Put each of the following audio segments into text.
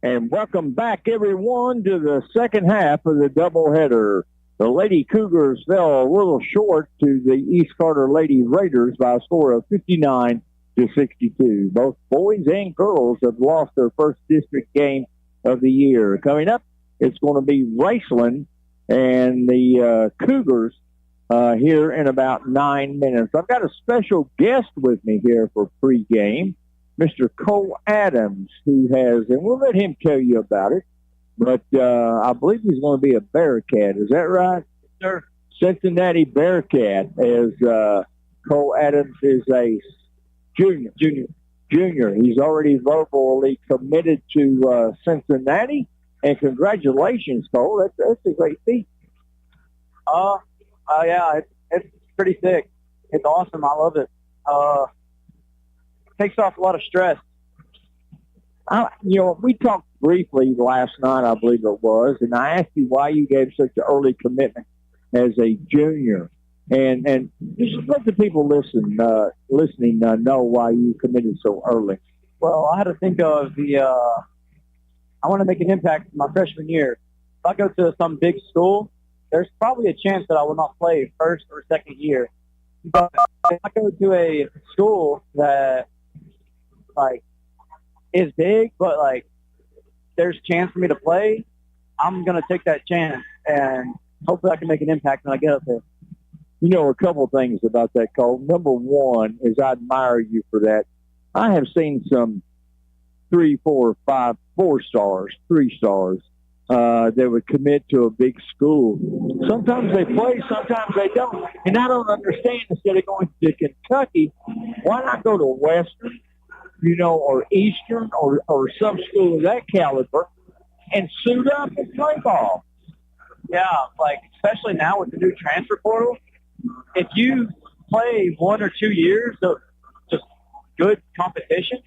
And welcome back, everyone, to the second half of the doubleheader. The Lady Cougars fell a little short to the East Carter Lady Raiders by a score of 59-62. Both boys and girls have lost their first district game of the year. Coming up, it's going to be Raceland and the Cougars here in about 9 minutes. I've got a special guest with me here for pregame, Mr. Kool Adams, who has, and we'll let him tell you about it, but I believe he's going to be a Bearcat. Is that right? Sir. Cincinnati Bearcat, as Kool Adams is a junior. He's already verbally committed to Cincinnati, and congratulations, Kool. That's a great feat. Yeah, it's pretty sick. It's awesome. I love it. Takes off a lot of stress. We talked briefly last night, I believe it was, and I asked you why you gave such an early commitment as a junior. And just let the people listening know why you committed so early. Well, I had to think of I want to make an impact my freshman year. If I go to some big school, there's probably a chance that I will not play first or second year. But if I go to a school that is big, but there's a chance for me to play, I'm gonna take that chance, and hopefully I can make an impact when I get up there. A couple of things about that, Kool. Number one is I admire you for that. I have seen some 3 stars that would commit to a big school. Sometimes they play, sometimes they don't. And I don't understand, instead of going to Kentucky, why not go to Western, or Eastern, or some school of that caliber and suit up and play ball? Yeah, especially now with the new transfer portal, if you play 1 or 2 years of just good competition,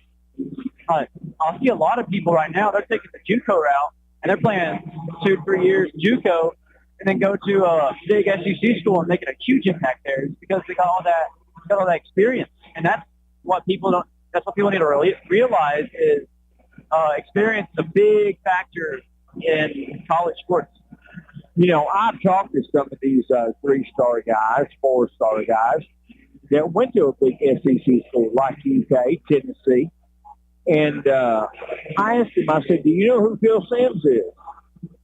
I see a lot of people right now, they're taking the JUCO route, and they're playing 2-3 years JUCO, and then go to a big SEC school and making a huge impact there. It's because they got all that experience, and that's what people need to realize is experience is a big factor in college sports. I've talked to some of these 3-star guys, 4-star guys that went to a big SEC school like UK, Tennessee. And I asked him, I said, do you know who Phil Simms is?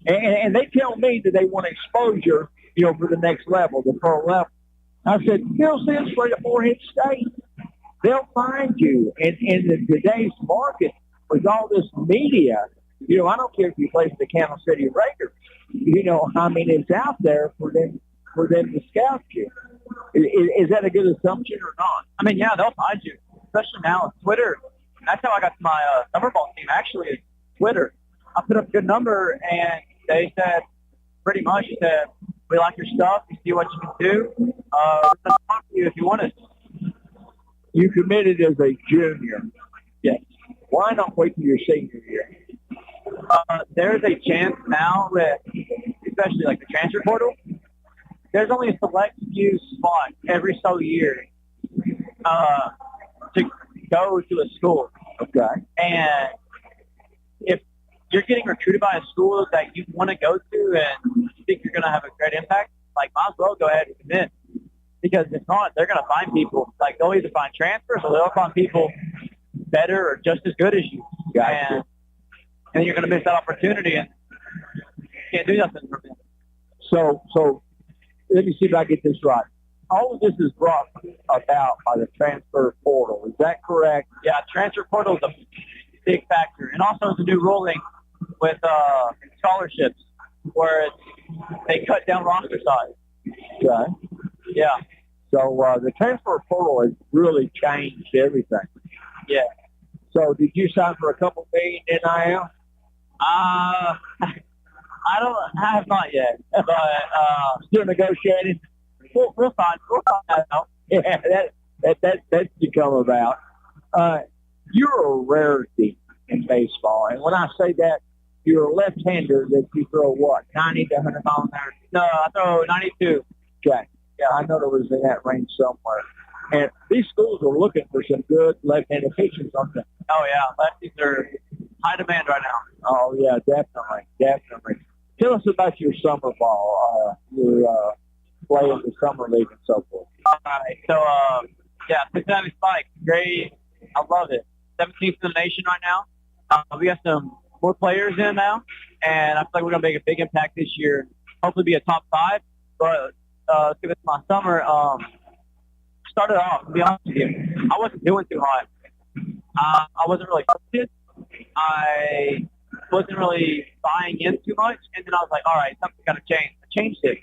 And they tell me that they want exposure, for the next level, the pro level. I said, Phil Simms played at Morehead State. They'll find you. And in today's market, with all this media, I don't care if you play for the Kansas City Raiders. It's out there for them to scout you. Is that a good assumption or not? Yeah, they'll find you, especially now with Twitter. That's how I got to my summer ball team, actually, is Twitter. I put up a good number, and they said, pretty much, we like your stuff. We see what you can do. We're going to talk to you if you want it. You committed as a junior. Yes. Why not wait till your senior year? There's a chance now with, especially the transfer portal, there's only a select few spots every so year to go to a school. Okay. And if you're getting recruited by a school that you want to go to and you think you're going to have a great impact, might as well go ahead and commit. Because if not, they're going to find people. They'll either find transfers or they'll find people better or just as good as you. Gotcha. And you're going to miss that opportunity and can't do nothing from it. So let me see if I get this right. All of this is brought about by the transfer portal. Is that correct? Yeah, transfer portal is a big factor. And also it's a new ruling with scholarships where they cut down roster size. Okay. Yeah. So the transfer portal has really changed everything. Yeah. So did you sign for a couple million NIL? I have not yet, but still negotiating. We'll find that out. Yeah, that's become about. You're a rarity in baseball, and when I say that, you're a left-hander that you throw 90 to 100 miles an hour. No, I throw 92. Okay. Yeah, I know it was in that range somewhere. And these schools are looking for some good left-handed pitchers, aren't they? Oh, yeah. Lefties are high demand right now. Oh, yeah, definitely, definitely. Tell us about your summer ball, your play in the summer league and so forth. All right. So, yeah, Cincinnati Spike, great. I love it. 17th in the nation right now. We got some more players in now, and I feel like we're going to make a big impact this year. Hopefully be a top 5. But let's get to my summer. Started off, to be honest with you, I wasn't doing too hot. I wasn't really focused. I wasn't really buying in too much, and then I was like, all right, something's got to change. I changed it.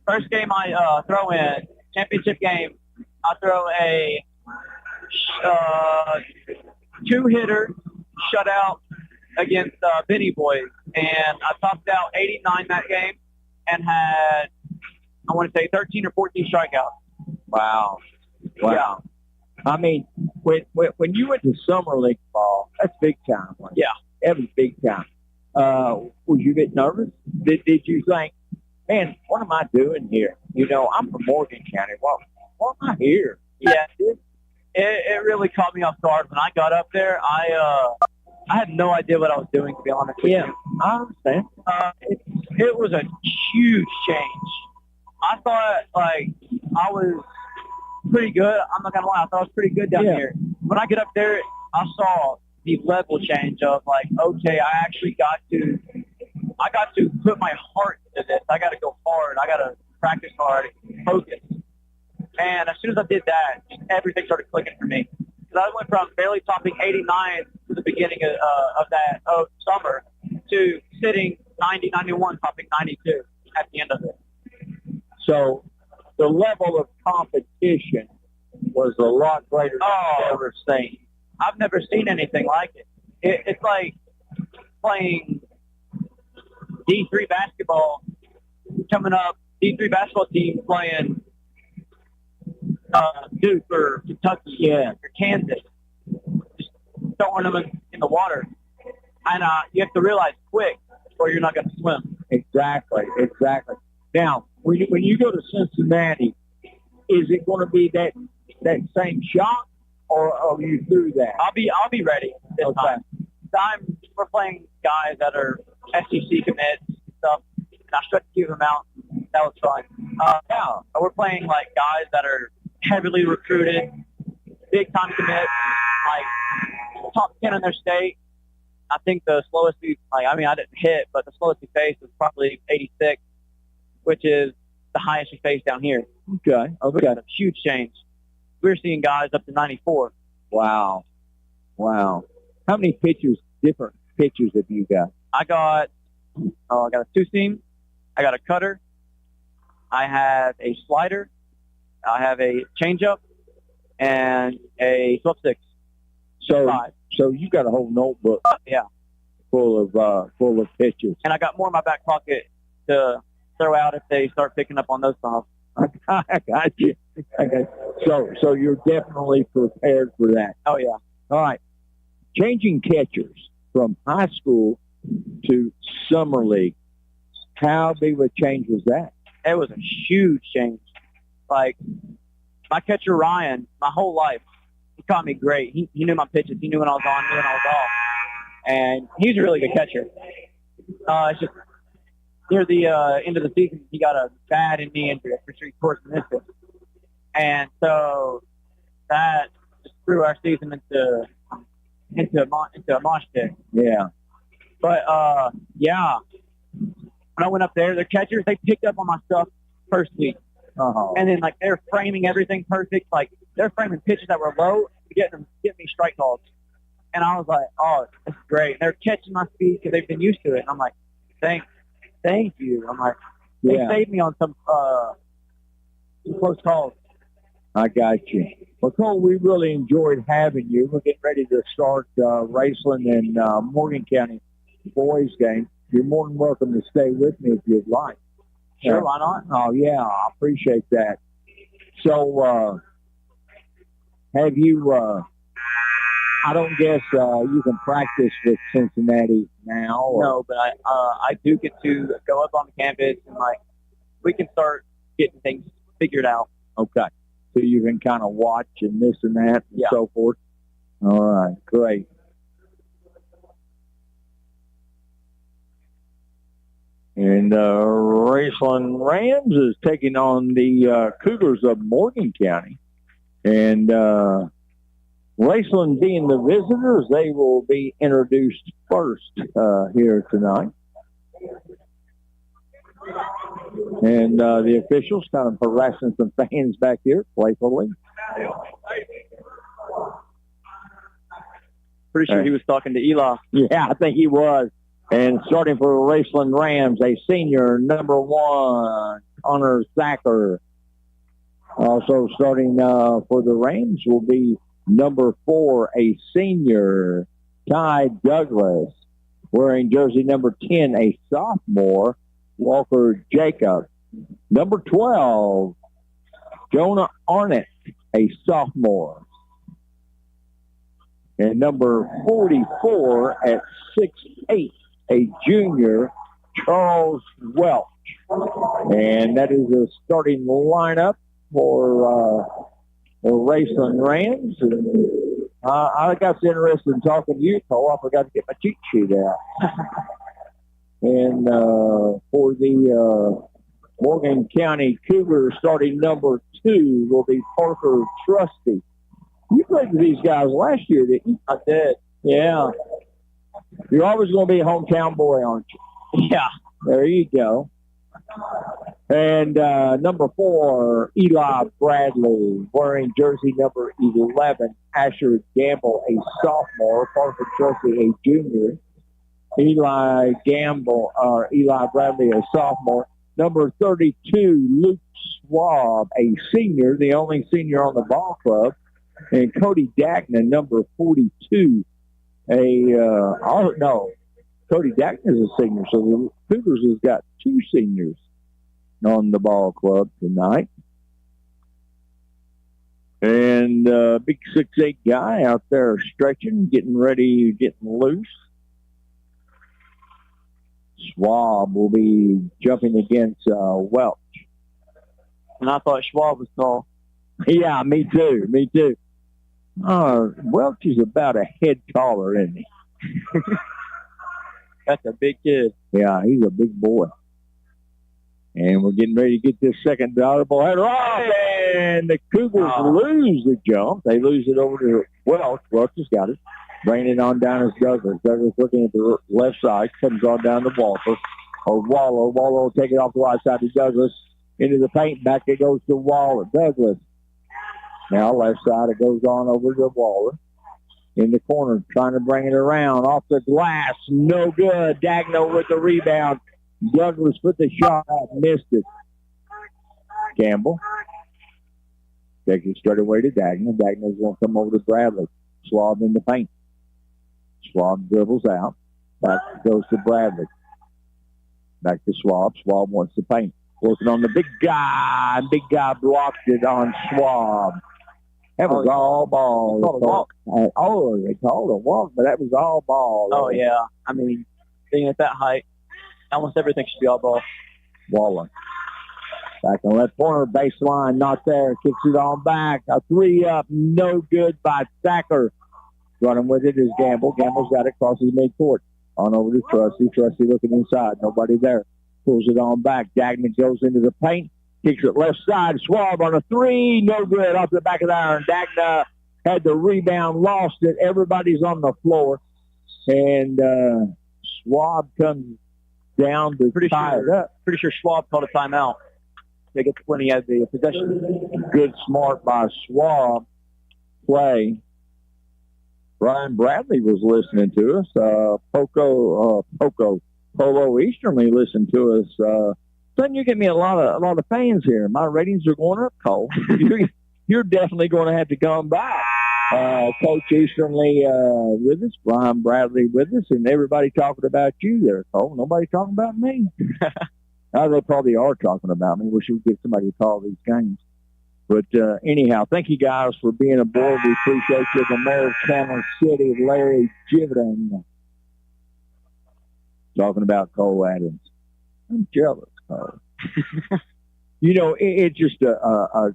First game I throw in, championship game, I throw a 2-hitter shutout against Benny Boys, and I topped out 89 that game and had, I want to say, 13 or 14 strikeouts. Wow. Wow. Yeah. I mean, when you went to summer league ball, that's big time. Like, yeah. That was big time. Was you a bit nervous? Did you think, man, what am I doing here? You know, I'm from Morgan County. Why am I here? Yeah. It really caught me off guard. When I got up there, I had no idea what I was doing, to be honest with you. I understand. It was a huge change. I thought, like, I was pretty good. I'm not going to lie. I thought I was pretty good down here. When I get up there, I saw the level change of, like, okay, I got to put my heart into this. I got to go hard. I got to practice hard, focus. And as soon as I did that, everything started clicking for me. Because I went from barely topping 89 to the beginning of that summer to sitting 90, 91, topping 92 at the end of it. So the level of competition was a lot greater than I've ever seen. I've never seen anything like it. It's like playing D3 basketball, coming up, D3 basketball team playing Duke or Kentucky or Kansas, just throwing them in the water. And you have to realize quick or you're not going to swim. Exactly. Now, when you go to Cincinnati, is it going to be that same shock, or are you through that? I'll be ready this time. We're playing guys that are SEC commits and stuff, and I tried to keep them out. That was fun. We're playing like guys that are heavily recruited, big time commits, like top 10 in their state. I think the slowest I didn't hit, but the slowest we faced was probably 86, which is the highest we faced down here. Okay. Which is a huge change. We're seeing guys up to 94. Wow. How many different pitchers have you got? I got a 2-seam. I got a cutter. I have a slider. I have a changeup and a 12-6. So you got a whole notebook. Full of pitches. And I got more in my back pocket to throw out if they start picking up on those stuff. I got you. Okay. So you're definitely prepared for that. Oh yeah. All right. Changing catchers from high school to summer league. How big of a change was that? It was a huge change. Like my catcher Ryan, my whole life, he caught me great. He knew my pitches. He knew when I was on, knew when I was off. And he's a really good catcher. It's just near the end of the season, he got a bad knee injury. For sure, he tore his meniscus. And so that just threw our season into a mosh pit. Yeah. But when I went up there, their catchers, they picked up on my stuff first week. And then like they're framing everything perfect. Like they're framing pitches that were low to get me strike calls. And I was like, oh, this is great. And they're catching my speed because they've been used to it. And I'm like, thank you. I'm like, they saved me on some close calls. I got you. Well, Kool, we really enjoyed having you. We're getting ready to start Raceland and Morgan County boys game. You're more than welcome to stay with me if you'd like. Sure, why not? Oh, yeah, I appreciate that. So have you, I don't guess you can practice with Cincinnati now? Or? No, but I do get to go up on the campus and, like, we can start getting things figured out. Okay. So you can kind of watch and this and that and so forth? All right, great. And Raceland Rams is taking on the Cougars of Morgan County. And Raceland being the visitors, they will be introduced first here tonight. And the officials kind of harassing some fans back here playfully. Pretty sure he was talking to Eli. Yeah, I think he was. And starting for Raceland Rams, a senior, number 1, Connor Thacker. Also starting for the Rams will be number 4, a senior, Ty Douglas. Wearing jersey number 10, a sophomore, Walker Jacob. Number 12, Jonah Arnett, a sophomore. And number 44 at 6'8", a junior, Charles Welch. And that is a starting lineup for the Raceland Rams. And, I got so interested in talking to you, Cole. I forgot to get my cheat sheet out. And for the Morgan County Cougars, starting number 2 will be Parker Trusty. You played with these guys last year, didn't you? I did. Yeah. You're always going to be a hometown boy, aren't you? Yeah. There you go. And number 4, Eli Bradley, wearing jersey number 11, Asher Gamble, a sophomore, Parker Trusty, a junior. Eli Bradley, a sophomore. Number 32, Luke Schwab, a senior, the only senior on the ball club. And Cody Dackner, number 42, Cody Dackner is a senior. So the Cougars has got 2 seniors on the ball club tonight. And big 6'8" guy out there stretching, getting ready, getting loose. Schwab will be jumping against Welch. And I thought Schwab was tall. Yeah, me too. Welch is about a head taller, isn't he? That's a big kid. Yeah, he's a big boy. And we're getting ready to get this second audible header off, and the Cougars lose the jump. They lose it over to Welch. Welch has got it. Bringing it on down as Douglas. Douglas looking at the left side, comes on down to Walker. Or Waller. Waller will take it off the right side to Douglas. Into the paint, back it goes to Waller. Douglas. Now left side, it goes on over to Waller. In the corner, trying to bring it around. Off the glass, no good. Dagno with the rebound. Douglas put the shot out, missed it. Campbell. Takes it straight away to Dagno. Dagno's going to come over to Bradley. Schwab in the paint. Schwab dribbles out. Back goes to Bradley. Back to Schwab. Schwab wants the paint. Working on the big guy. Big guy blocked it on Schwab. That was all ball. They called a walk. They called a walk, but that was all ball. Oh, yeah. I mean, being at that height, almost everything should be all ball. Waller. Back in the left corner, baseline, not there. Kicks it on back. A 3 up, no good by Thacker. Running with it is Gamble. Gamble's got it, crosses midcourt. On over to Trusty. Trusty looking inside. Nobody there. Pulls it on back. Dagnan goes into the paint. Kicks it left side. Schwab on a 3. No good off the back of the iron. Dagna had the rebound, lost it. Everybody's on the floor. And Schwab comes down to tie it up. Pretty sure Schwab called a timeout. They get plenty of the possession. Good smart by Schwab play. Brian Bradley was listening to us. Polo Easternly listened to us. Son, you give me a lot of fans here. My ratings are going up, Cole. You're definitely going to have to come by. Coach Easternly with us, Brian Bradley with us, and everybody talking about you there, Cole. Nobody talking about me. They probably are talking about me. Wish we could get somebody to call these games. But anyhow, thank you guys for being aboard. We appreciate you. The mayor of Chandler City, Larry Jividan, talking about Cole Adams. I'm jealous, Cole. It's just a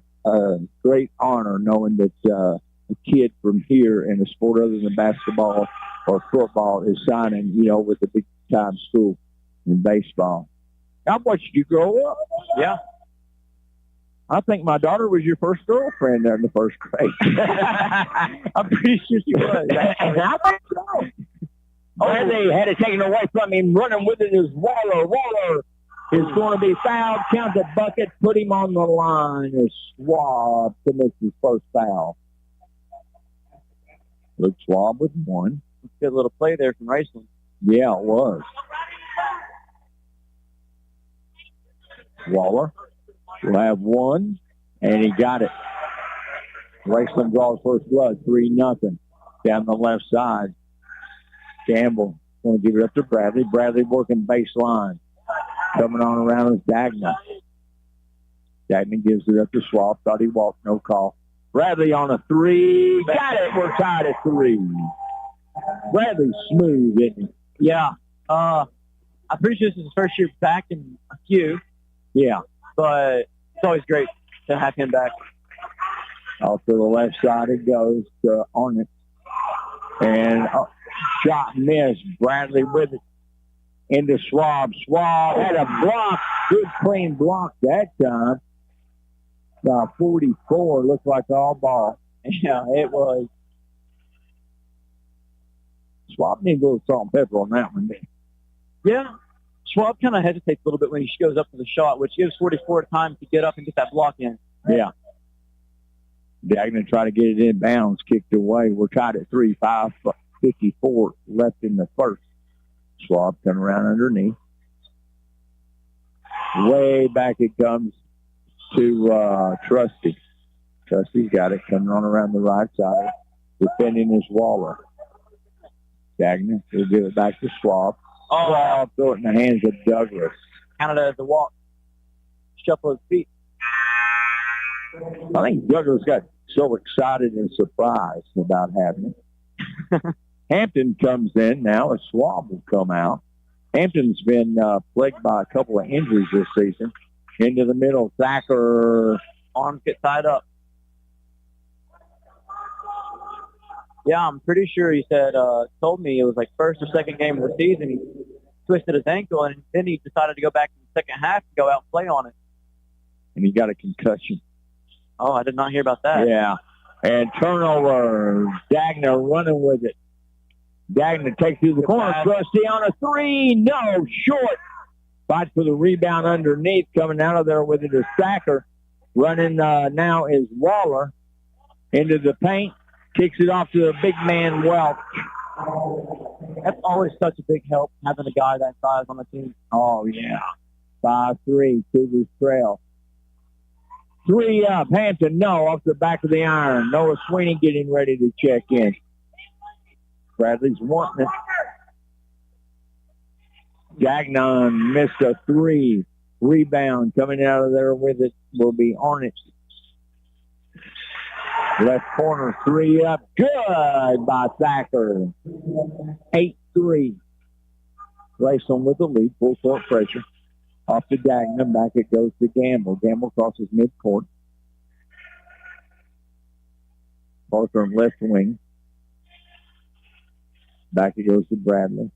great honor knowing that a kid from here in a sport other than basketball or football is signing, with a big-time school in baseball. I watched you grow up. Yeah. I think my daughter was your first girlfriend there in the first grade. I'm pretty sure she was. And I think so. Bradley had it taken away from him. Running with it is Waller. Waller is going to be fouled. Count the bucket. Put him on the line as Schwab commits his first foul. Luke Schwab with one. Good little play there from Raceland. Yeah, it was. Waller will have one, and he got it. Raceland draws first blood, 3-0. Down the left side. Campbell going to give it up to Bradley. Bradley working baseline. Coming on around is Dagna. Dagna gives it up to Schwab. Thought he walked, no call. Bradley on a three. Got it. We're tied at 3. Bradley's smooth, isn't he? Yeah. I'm pretty sure this is his first year back in a few. Yeah. But it's always great to have him back. Off to the left side it goes to Arnott. And shot missed. Bradley with it. Into Schwab. Schwab had a block. Good clean block that time. 44 looked like all ball. Yeah, it was. Schwab needs a little salt and pepper on that one. Yeah. Schwab kind of hesitates a little bit when he goes up for the shot, which gives 44 time to get up and get that block in. Yeah. Dagnan tried to get it in bounds, kicked away. We're tied at 3, 5:54 left in the first. Schwab coming around underneath. Way back it comes to Trusty. Trusty's got it coming on around the right side. Defending is Waller. Dagnan will give it back to Schwab. Schwab throw it in the hands of Douglas. Counted as the walk. Shuffle his feet. I think Douglas got so excited and surprised about having it. Hampton comes in now as Schwab will come out. Hampton's been plagued by a couple of injuries this season. Into the middle, Thacker. Arms get tied up. Yeah, I'm pretty sure he said, told me it was like first or second game of the season. He twisted his ankle, and then he decided to go back in the second half to go out and play on it. And he got a concussion. Oh, I did not hear about that. Yeah. And turnover. Dagna running with it. Dagna takes through the corner. Trusty on a three. No, short. Fight for the rebound underneath. Coming out of there with it is Thacker. Running now is Waller. Into the paint. Kicks it off to the big man, Welch. That's always such a big help, having a guy that size on the team. Oh, yeah. 5-3. Cougars trail. 3 up. Hampton, no, off the back of the iron. Noah Sweeney getting ready to check in. Bradley's wanting it. Gagnon missed a 3. Rebound coming out of there with it will be Arnott. Left corner, 3 up. Good by Thacker. 8-3. Raceland with the lead. Full court pressure. Off to Dagnan. Back it goes to Gamble. Gamble crosses midcourt. Parker on left wing. Back it goes to Bradley.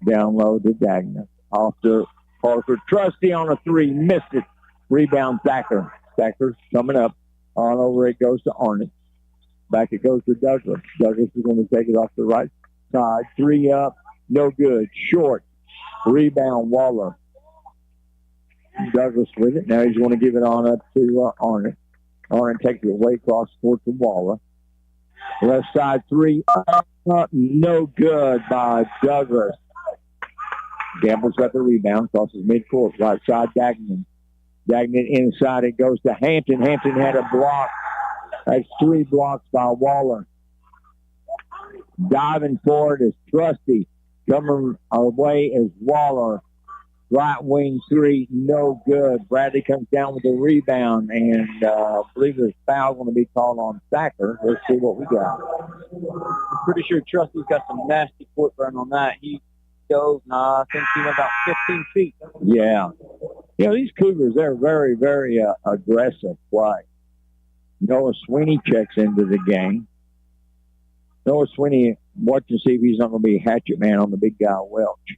Down low to Dagnan. Off to Parker. Trusty on a 3. Missed it. Rebound Thacker. Thacker's coming up. On over it goes to Arnott. Back it goes to Douglas. Douglas is going to take it off the right side. 3 up. No good. Short. Rebound Waller. Douglas with it. Now he's going to give it on up to Arnott. Arnott takes it away across court to Waller. Left side 3 up. No good by Douglas. Gamble's got the rebound. Crosses midcourt. Right side Dagnan. Dagnan inside. It goes to Hampton. Hampton had a block. That's 3 blocks by Waller. Diving forward is Trusty. Coming away is Waller. Right wing 3, no good. Bradley comes down with the rebound, and I believe there's foul going to be called on Thacker. Let's see what we got. I'm pretty sure Trusty's got some nasty foot burn on that. He goes, I think he went about 15 feet. Yeah. You know, these Cougars, they're very, very aggressive play. Noah Sweeney checks into the game. Noah Sweeney, watch to see if he's not going to be a hatchet man on the big guy, Welch.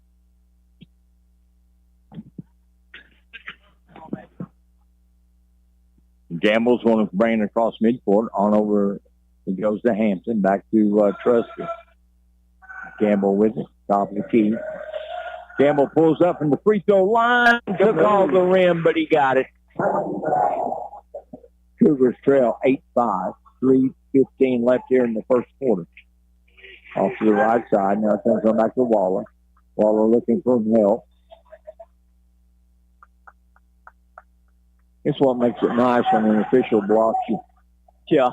Gamble's going to bring it across midcourt. On over, it goes to Hampton. Back to Trusty. Gamble with it. Top of the key. Gamble pulls up from the free throw line. Took all the rim, but he got it. Cougars trail 8-5. 3:15 left here in the first quarter. Off to the right side. Now it's going to come back to Waller. Waller looking for help. It's what makes it nice when an official blocks you. Yeah.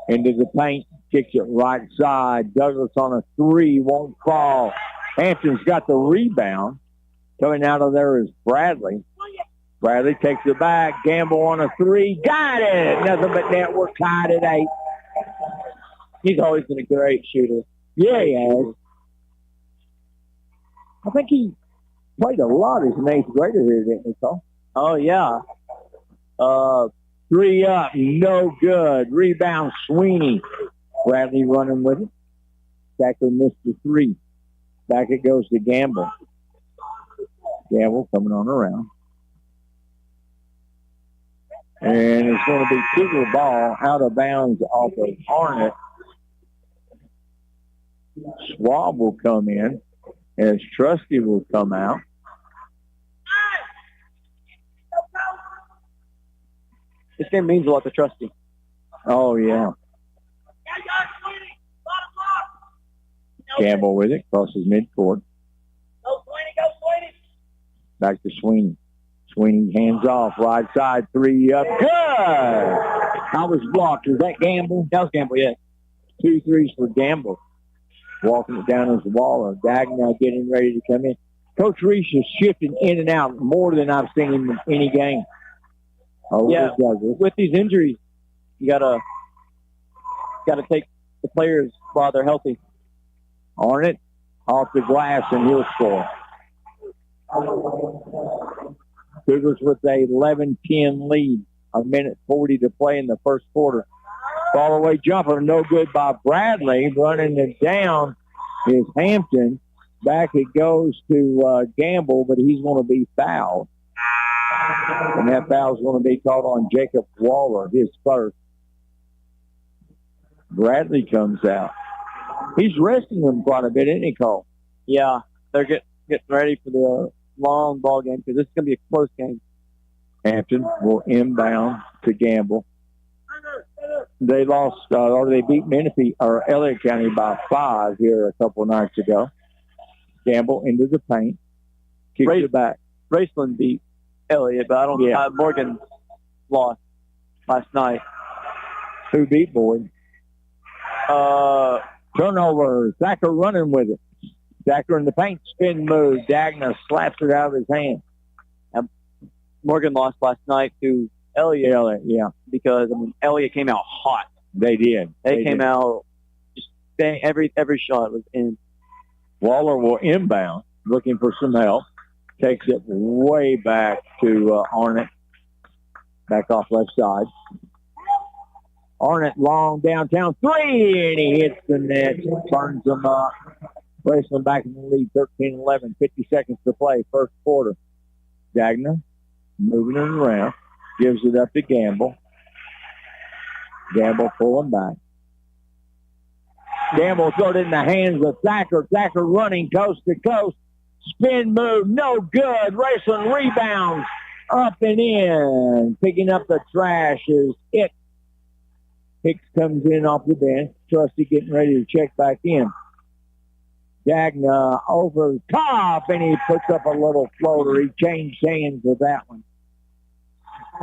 Into the paint. Kicks it right side. Douglas on a three. Won't fall. Hampton's got the rebound. Coming out of there is Bradley. Bradley takes it back. Gamble on a three. Got it. Nothing but net. We're tied at 8. He's always been a great shooter. Yeah, he has. I think he played a lot as an 8th grader here, didn't he, Cole? Oh, yeah. Three up. No good. Rebound, Sweeney. Bradley running with it. Stacker missed the 3. Back it goes to Gamble. Gamble coming on around. And it's going to be Cougar ball out of bounds off of Arnott. Schwab will come in as Trusty will come out. This game means a lot to Trusty. Oh, yeah. Gamble with it, crosses midcourt. Go, Sweeney. Back to Sweeney. Sweeney hands off, right side, 3 up. Good! I was blocked. Was that Gamble? That was Gamble, yeah. 2 threes for Gamble. Walking it down as Waller. Dagna getting ready to come in. Coach Reese is shifting in and out more than I've seen him in any game. Yeah, with these injuries, you gotta take the players while they're healthy. Arnott off the glass, and he'll score. Cougars with a 11-10 lead. 1:40 to play in the first quarter. Fall away jumper, no good by Bradley. Running it down is Hampton. Back it goes to Gamble, but he's going to be fouled. And that foul is going to be called on Jacob Waller, his first. Bradley comes out. He's resting them quite a bit, isn't he, Cole? Yeah, they're getting ready for the long ball game because this is going to be a close game. Hampton will inbound to Gamble. They lost, or they beat Menifee or Elliott County by 5 here a couple nights ago. Gamble into the paint. Kicks it back. Raceland beat Elliott, but I don't. Yeah. Morgan lost last night. Who beat Boyd? Turnover. Thacker running with it. Thacker in the paint. Spin move. Dagna slaps it out of his hand. Morgan lost last night to Elliott. Yeah. Because Elliott came out hot. They did. They came out just bang, every shot was in. Waller will inbound, looking for some help. Takes it way back to Arnott. Back off left side. Arnott long downtown 3, and he hits the net. Turns them up. Raceland back in the lead, 13-11. 50 seconds to play, first quarter. Dagna moving it around. Gives it up to Gamble. Gamble pulling back. Gamble throws it in the hands of Thacker. Thacker running coast to coast. Spin move, no good. Raceland rebounds up and in. Picking up the trash is Hicks. Hicks comes in off the bench. Trusty getting ready to check back in. Dagna over the top, and he puts up a little floater. He changed hands with that one.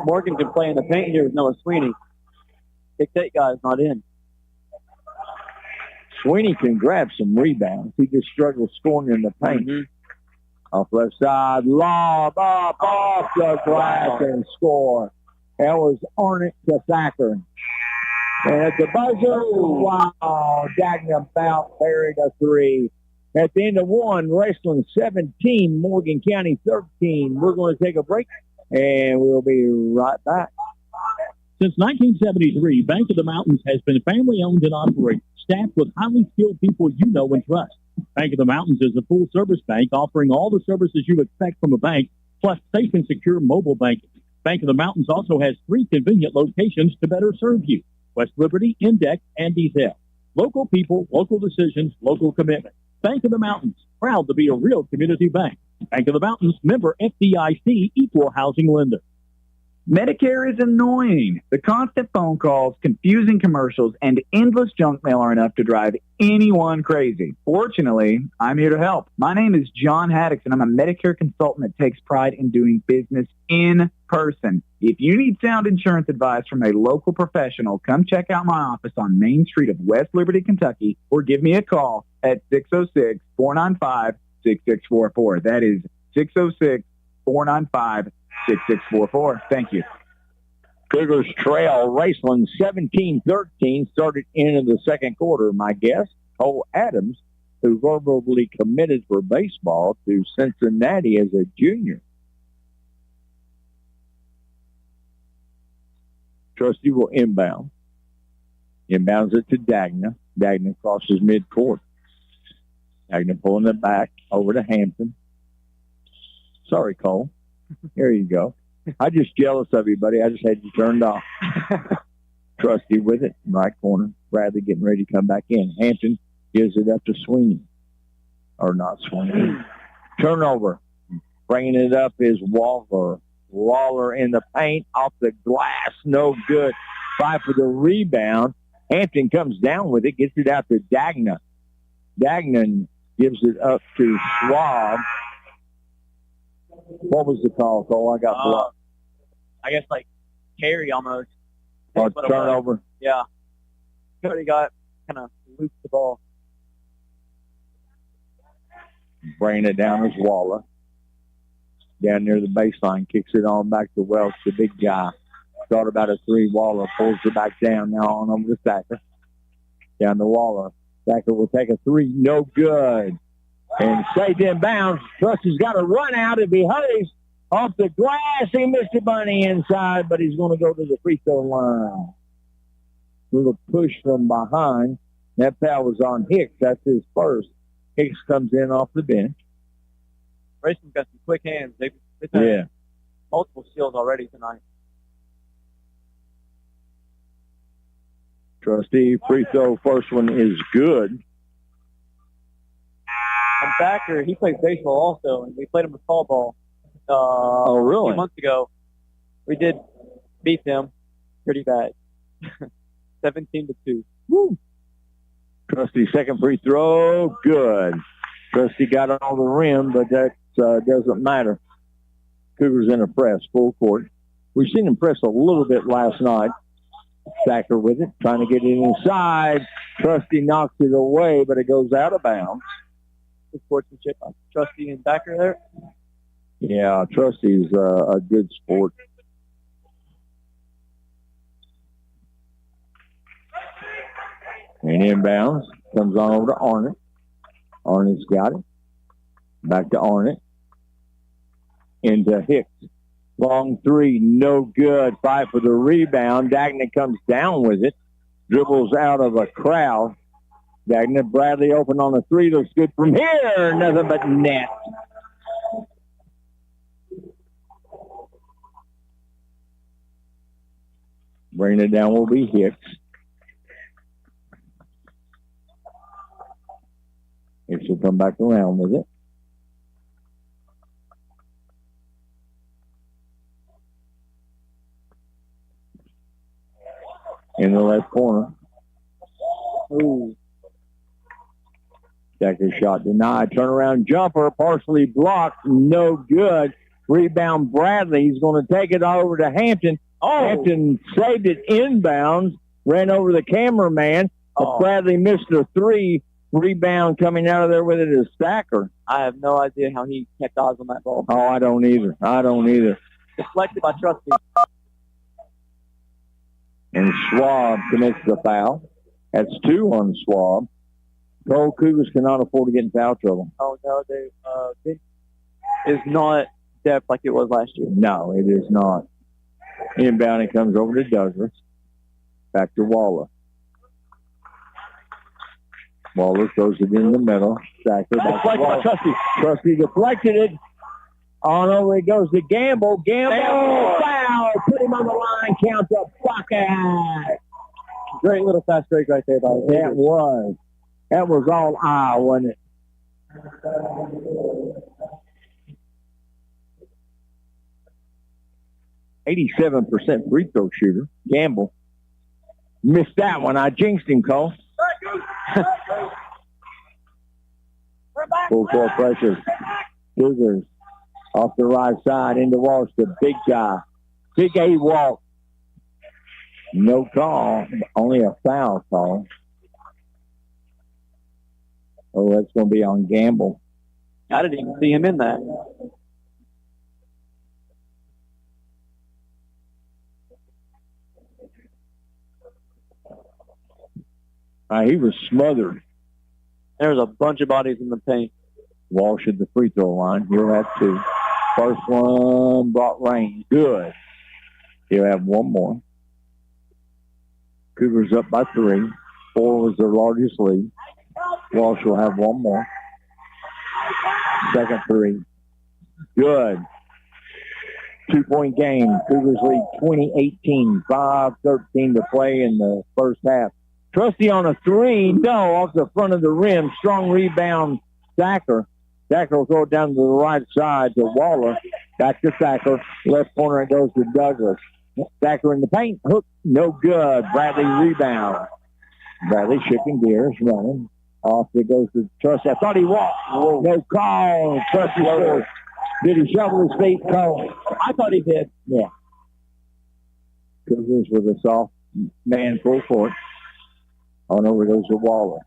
Morgan can play in the paint here with Noah Sweeney. Big State guy's not in. Sweeney can grab some rebounds. He just struggles scoring in the paint. Mm-hmm. Off left side, lob up off the glass and score. That was Arnott to Thacker. And at the buzzer, wow, Dagna about buried a 3. At the end of 1, Raceland 17, Morgan County 13. We're going to take a break, and we'll be right back. Since 1973, Bank of the Mountains has been family-owned and operated, staffed with highly skilled people you know and trust. Bank of the Mountains is a full-service bank offering all the services you expect from a bank, plus safe and secure mobile banking. Bank of the Mountains also has 3 convenient locations to better serve you: West Liberty, Index, and Detail. Local people, local decisions, local commitment. Bank of the Mountains, proud to be a real community bank. Bank of the Mountains, member FDIC, equal housing lender. Medicare is annoying. The constant phone calls, confusing commercials, and endless junk mail are enough to drive anyone crazy. Fortunately, I'm here to help. My name is John Haddix, and I'm a Medicare consultant that takes pride in doing business in person. If you need sound insurance advice from a local professional, come check out my office on Main Street of West Liberty, Kentucky, or give me a call at 606-495-6644. That is 606-495-6644. 6644. Thank you. Cougars trail Raceland 17-13, started into the second quarter. My guest, Cole Adams, who verbally committed for baseball to Cincinnati as a junior. Trustee will inbound. Inbounds it to Dagna. Dagna crosses midcourt. Dagna pulling it back over to Hampton. Sorry, Cole. Here you go. I'm just jealous of you, buddy. I just had you turned off. Trusty with it, right corner. Bradley getting ready to come back in. Hampton gives it up to Sweeney. Or not Sweeney. Turnover. Bringing it up is Waller. Waller in the paint, off the glass. No good. Fight for the rebound. Hampton comes down with it, gets it out to Dagna. Dagnan gives it up to Schwab. What was the call, Cole? I got blocked. I guess like carry almost. Or turnover. Yeah. Cody got kind of looped the ball. Bringing it down is Waller. Down near the baseline, kicks it on back to Welch, the big guy. Thought about a 3. Waller pulls it back down, now on over to Thacker. Down to Waller. Thacker will take a 3. No good. And saved in bounds. Trusty's got to run out if he hurries. Off the glass, he missed it by the inside, but he's going to go to the free throw line. Little push from behind. That foul was on Hicks. That's his first. Hicks comes in off the bench. Raceland's got some quick hands. They've had multiple steals already tonight. Trustee, free throw, first one is good. And Thacker, he plays baseball also, and we played him with fall ball. Really? A few months ago. We did beat them pretty bad. 17-2. Woo. Trustee, second free throw, good. Trustee got on the rim, but that doesn't matter. Cougars in a press, full court. We've seen him press a little bit last night. Thacker with it, trying to get it inside. Trustee knocks it away, but it goes out of bounds. Good sportsmanship on Trustee and Thacker there. Yeah, Trustee's a good sport. And inbounds. Comes on over to Arnott. Arnott's got it. Back to Arnott. Into Hicks. Long 3, no good. Fight for the rebound. Dagnan comes down with it. Dribbles out of a crowd. Dagnan, Bradley open on a 3. Looks good from here. Nothing but net. Bringing it down will be Hicks. Hicks will come back around with it. In the left corner. Ooh. Decker shot denied. Turnaround jumper, partially blocked. No good. Rebound Bradley. He's going to take it over to Hampton. Hampton saved it inbounds. Ran over the cameraman. But Bradley missed a 3. Rebound coming out of there with it is Thacker. I have no idea how he kept eyes on that ball. Oh, I don't either. Deflected by Trustee. And Schwab commits the foul. That's 2 on Schwab. Cole, Cougars cannot afford to get in foul trouble. Oh, no, it is not depth like it was last year. No, it is not. Inbound, it comes over to Douglas. Back to Waller. Waller throws it in the middle. Stacker back to Waller. Trustee deflected it. On over it goes to Gamble. Gamble foul. counts a bucket. Great little fast break right there by the That was. That was all eye, wasn't it? .87% free throw shooter. Gamble. Missed that one. I jinxed him, Cole. Full court pressure. Cougars off the right side into Walsh, the big guy. Big A walk. No call. Only a foul call. Oh, that's going to be on Gamble. I didn't even see him in that. He was smothered. There was a bunch of bodies in the paint. Walsh at the free throw line. He'll have two. First one brought rain. Good. He'll have one more. Cougars up by 3. 4 was their largest lead. Walsh will have one more. Second three. Good. 2-point game. Cougars lead 20-18. 5:13 to play in the first half. Trusty on a 3. No, off the front of the rim. Strong rebound. Thacker. Thacker will throw it down to the right side to Waller. Back to Thacker. Left corner it goes to Douglas. Thacker in the paint. Hook. No good. Bradley rebound. Bradley shifting gears. Running. Off it goes to Trusty. I thought he walked. Whoa. No call. Trusty scores. Did he shovel his feet? Call. I thought he did. Yeah. Cougars with a soft man full court. Oh, no, it goes to Waller.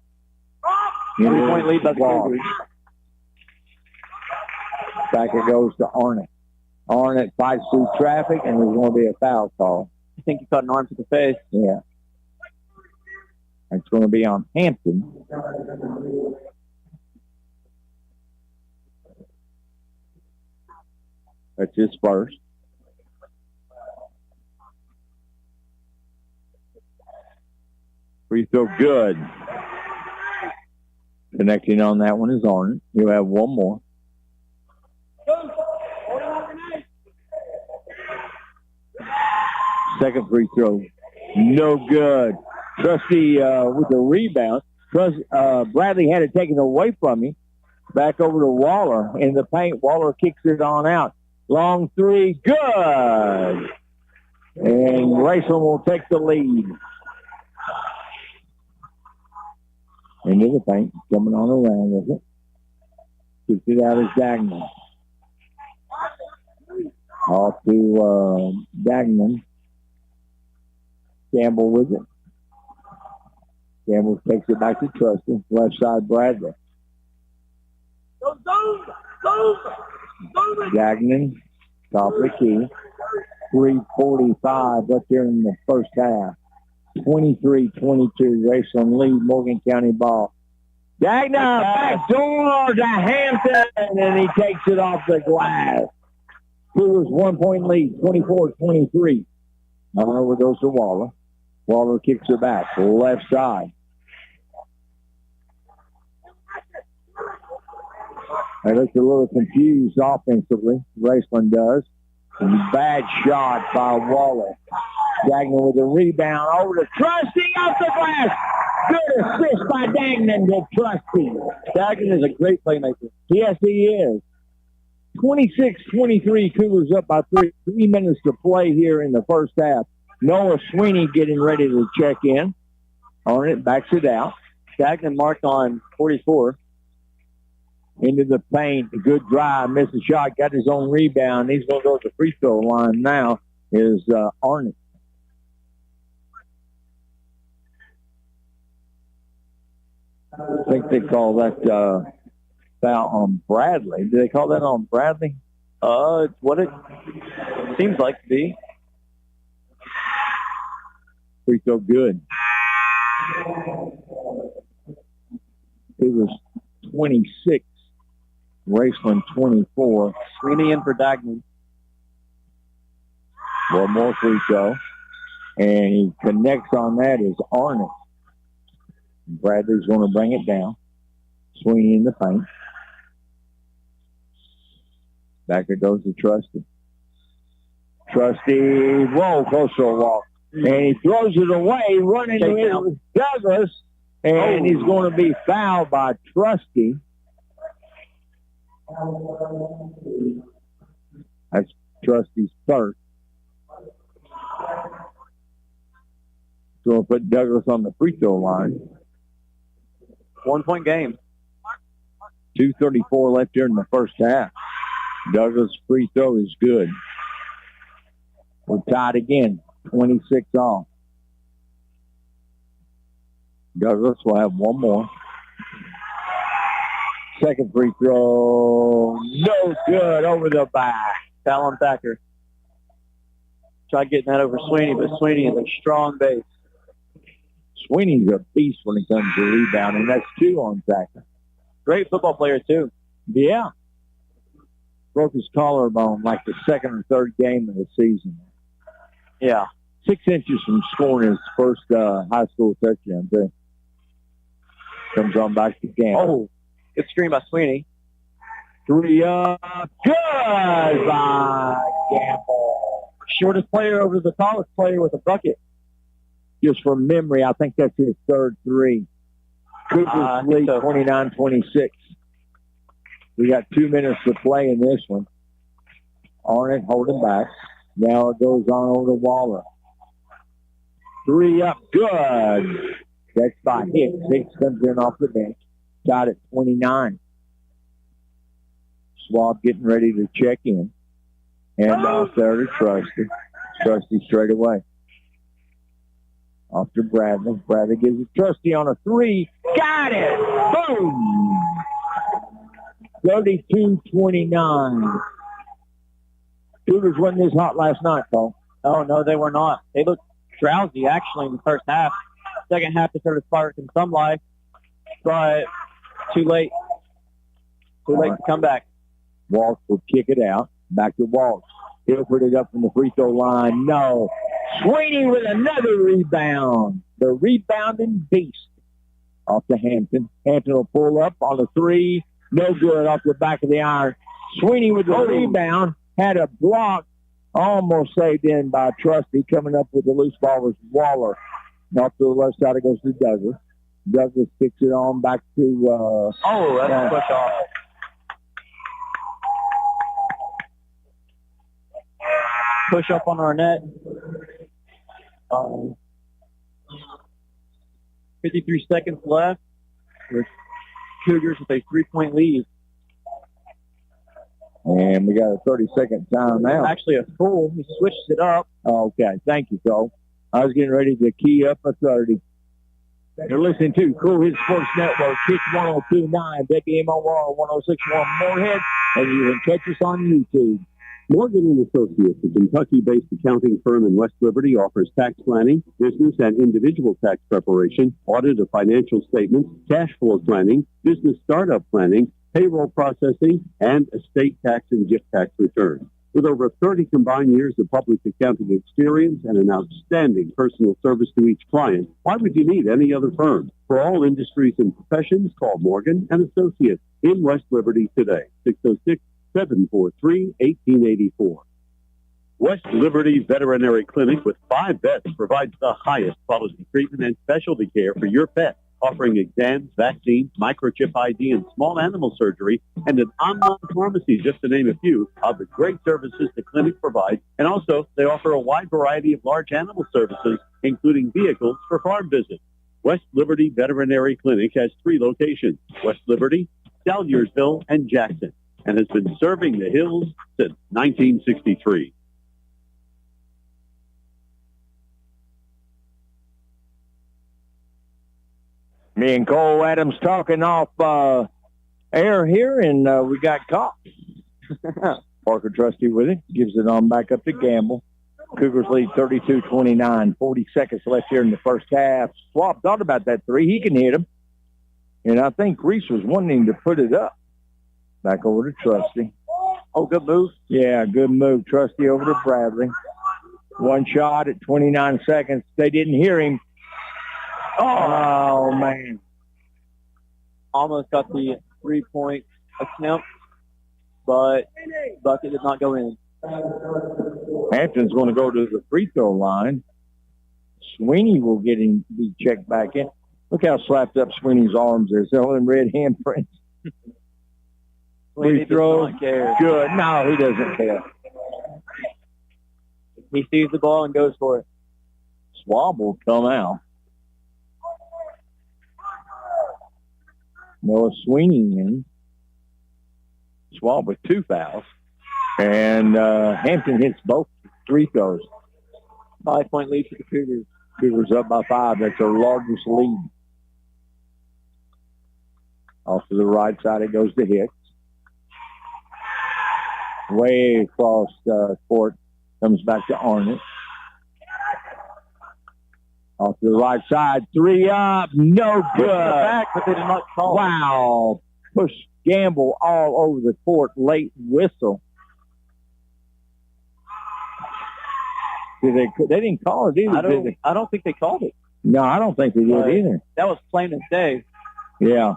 3-point lead by the Cougars. Back it goes to Arnott. Arnott fights through traffic, and there's going to be a foul call. I think he caught an arm to the face. Yeah. It's going to be on Hampton. That's his first. Free throw good. Connecting on that one is Arnott. He'll have one more. Second free throw. No good. Trusty with the rebound. Bradley had it taken away from him. Back over to Waller in the paint. Waller kicks it on out. Long three. Good. And Raceland will take the lead. Into the paint. Coming on around with it. Kicks it out as Dagnan. Off to Dagnan. Gamble with it. Gamble takes it back to Trusty. Left side, Bradley. Dagnan, top of the key. 3:45 left here in the first half. 23-22. Raceland lead, Morgan County ball. Dagnan, back door to Hampton, and he takes it off the glass. Cougars 1-point lead, 24-23. Now over goes to Waller. Waller kicks it back, left side. They look a little confused offensively. Raceland does. Bad shot by Waller. Dagnan with a rebound over to Trusty off the glass. Good assist by Dagnan to Trusty. Dagnan is a great playmaker. Yes, he is. 26-23, Cougars up by 3. 3 minutes to play here in the first half. Noah Sweeney getting ready to check in. Arnott backs it out. Dagnan marked on 44. Into the paint. A good drive. Missed the shot. Got his own rebound. He's going to go to the free throw line now is Arnott. I think they call that foul on Bradley. Do they call that on Bradley? It's what it seems like to be. Free throw good. It was 26. Raceland 24. Sweeney in for Dagnan. One more free throw. And he connects on that is Arnott. Bradley's going to bring it down. Sweeney in the paint. Back it goes to Trusty. Trusty, whoa, close to a walk. And he throws it away, running into Douglas, and he's going to be fouled by Trusty. That's Trusty's third. Going to put Douglas on the free throw line. 1 point game. 2:34 left here in the first half. Douglas' free throw is good. We're tied again, 26 all. Douglas will have one more. Second free throw, no good, over the back. Foul on Thacker. Tried getting that over Sweeney, but Sweeney is a strong base. Sweeney's a beast when it comes to rebounding. That's 2 on Thacker. Great football player, too. Yeah. Broke his collarbone like the second or third game of the season. Yeah. 6 inches from scoring his first high school touchdown, too. Comes on back to game. Oh, good screen by Sweeney. 3 up. Good by Gamble. Shortest player over the tallest player with a bucket. Just from memory, I think that's his third 3. Cougars lead 29-26. We got 2 minutes to play in this one. Arnott holding back. Now it goes on over to Waller. 3 up, good. That's by Hicks. Hicks comes in off the bench. Tied at 29. Swab getting ready to check in. And off there to Trusty. Trusty straight away. Off to Bradley. Bradley gives it Trusty on a 3. Got it! Boom! 32-29. Cougars wasn't this hot last night, Paul. Oh, no, they were not. They looked drowsy, actually, in the first half. Second half, they started sparking some life, but too late. Too late to come back. Walsh will kick it out. Back to Walsh. He'll put it up from the free throw line. No. Sweeney with another rebound. The rebounding beast. Off to Hampton. Hampton will pull up on the 3. No good off the back of the iron. Sweeney with the rebound. Had a block. Almost saved in by Trusty. Coming up with the loose ball was Waller. Off to the left side, it goes to Douglas. Douglas kicks it on back to... that's a push off. Push up on our net. 53 seconds left. With Cougars with a 3-point lead. And we got a 30-second timeout. Actually, a full. He switched it up. Okay, thank you, Cole. I was getting ready to key up a 30. You're listening to Kool Hit Sports Network, Kick 102.9, WMOR 106.1 Moorhead, and you can catch us on YouTube. Morgan & Associates, a Kentucky-based accounting firm in West Liberty, offers tax planning, business and individual tax preparation, audit of financial statements, cash flow planning, business startup planning, payroll processing, and estate tax and gift tax returns. With over 30 combined years of public accounting experience and an outstanding personal service to each client, why would you need any other firm? For all industries and professions, call Morgan & Associates in West Liberty today, 606-743-1884. West Liberty Veterinary Clinic with 5 vets provides the highest quality treatment and specialty care for your pet, offering exams, vaccines, microchip ID, and small animal surgery, and an online pharmacy, just to name a few, of the great services the clinic provides. And also, they offer a wide variety of large animal services, including vehicles for farm visits. West Liberty Veterinary Clinic has 3 locations, West Liberty, Salyersville, and Jackson, and has been serving the hills since 1963. Me and Cole Adams talking off air here, and we got caught. Parker Trusty with it. Gives it on back up to Gamble. Cougars lead 32-29. 40 seconds left here in the first half. Swap thought about that 3. He can hit him. And I think Reese was wanting to put it up. Back over to Trusty. Oh, good move. Yeah, good move. Trusty over to Bradley. One shot at 29 seconds. They didn't hear him. Oh, man. Almost got the 3-point attempt, but bucket did not go in. Hampton's going to go to the free throw line. Sweeney will be checked back in. Look how slapped up Sweeney's arms is. All them red handprints. Free throw. Good. No, he doesn't care. He sees the ball and goes for it. Swab will come out. Noah Sweeney in. Swab with 2 fouls. And Hampton hits both free throws. 5-point lead for the Cougars. Cougars up by 5. That's their largest lead. Off to the right side, it goes to Hicks. Way across court, comes back to Arnott. Off to the right side, 3 up, no good. Back, but they did not call. Wow, push Gamble all over the court, late whistle. They didn't call it either. I don't think they called it. No, I don't think they did either. That was plain as day. Yeah.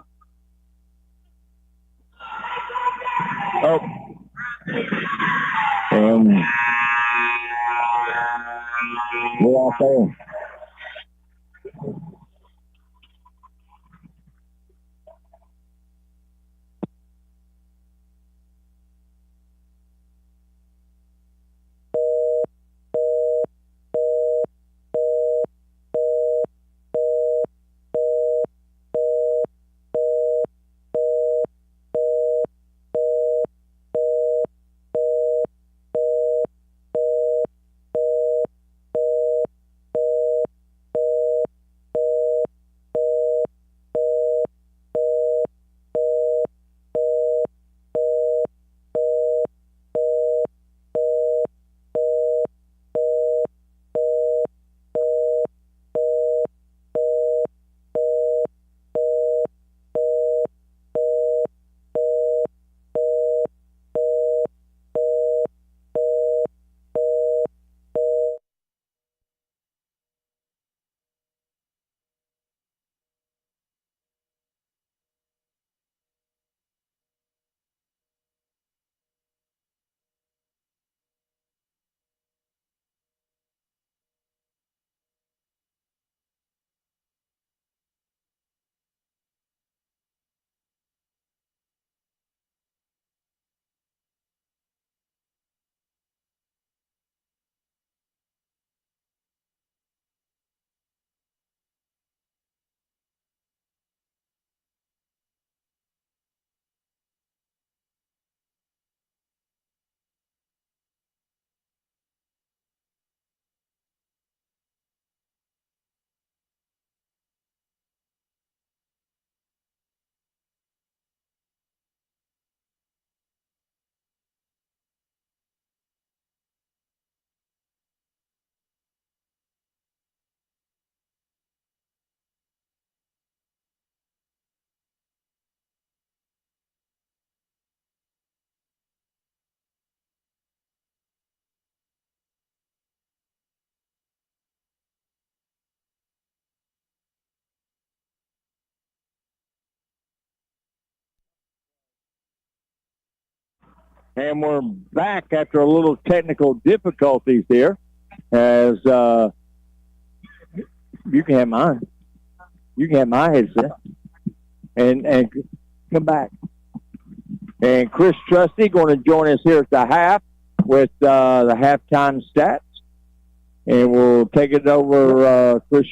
Oh. We're out there. And we're back after a little technical difficulties there. As you can have mine. You can have my headset. And come back. And Chris Trusty going to join us here at the half with the halftime stats. And we'll take it over, Chris.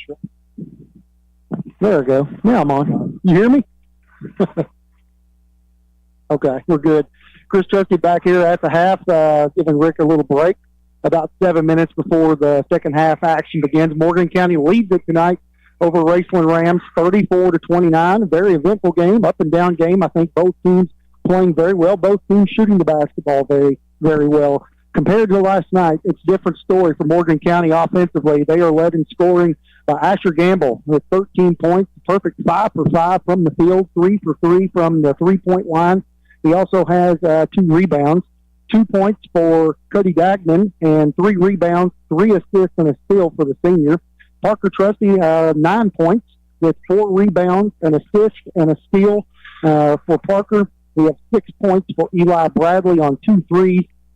There we go. Now I'm on. You hear me? Okay, we're good. Chris Trusty back here at the half, giving Rick a little break. About 7 minutes before the second half action begins. Morgan County leads it tonight over Raceland Rams, 34-29. A very eventful game, up and down game. I think both teams playing very well. Both teams shooting the basketball very, very well. Compared to last night, it's a different story for Morgan County offensively. They are led in scoring by Asher Gamble with 13 points, perfect 5 for 5 from the field, 3 for 3 from the three-point line. He also has 2 rebounds, 2 points for Cody Dagnan, and 3 rebounds, 3 assists, and a steal for the senior. Parker Trusty, 9 points with 4 rebounds, an assist, and a steal for Parker. We have 6 points for Eli Bradley on 2 threes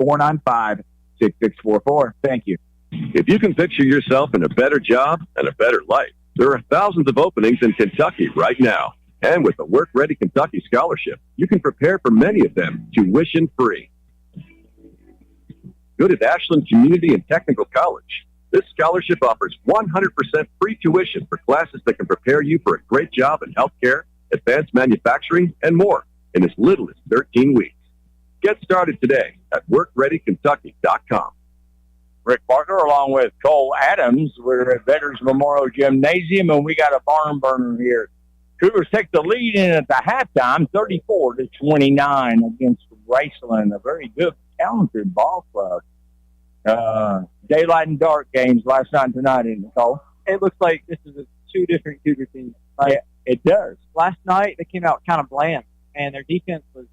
495-6644. Thank you. If you can picture yourself in a better job and a better life, there are thousands of openings in Kentucky right now. And with the Work Ready Kentucky Scholarship, you can prepare for many of them tuition-free. Good at Ashland Community and Technical College. This scholarship offers 100% free tuition for classes that can prepare you for a great job in healthcare, advanced manufacturing, and more in as little as 13 weeks. Get started today at WorkReadyKentucky.com. Rick Parker along with Cole Adams. We're at Veterans Memorial Gymnasium, and we got a barn burner here. Cougars take the lead in at the halftime, 34-29 against Raceland, a very good, talented ball club. Daylight and dark games last night and tonight, isn't it, Cole? It looks like this is two different Cougar teams. Like, Yeah, it does. last night, they came out kind of bland, and their defense was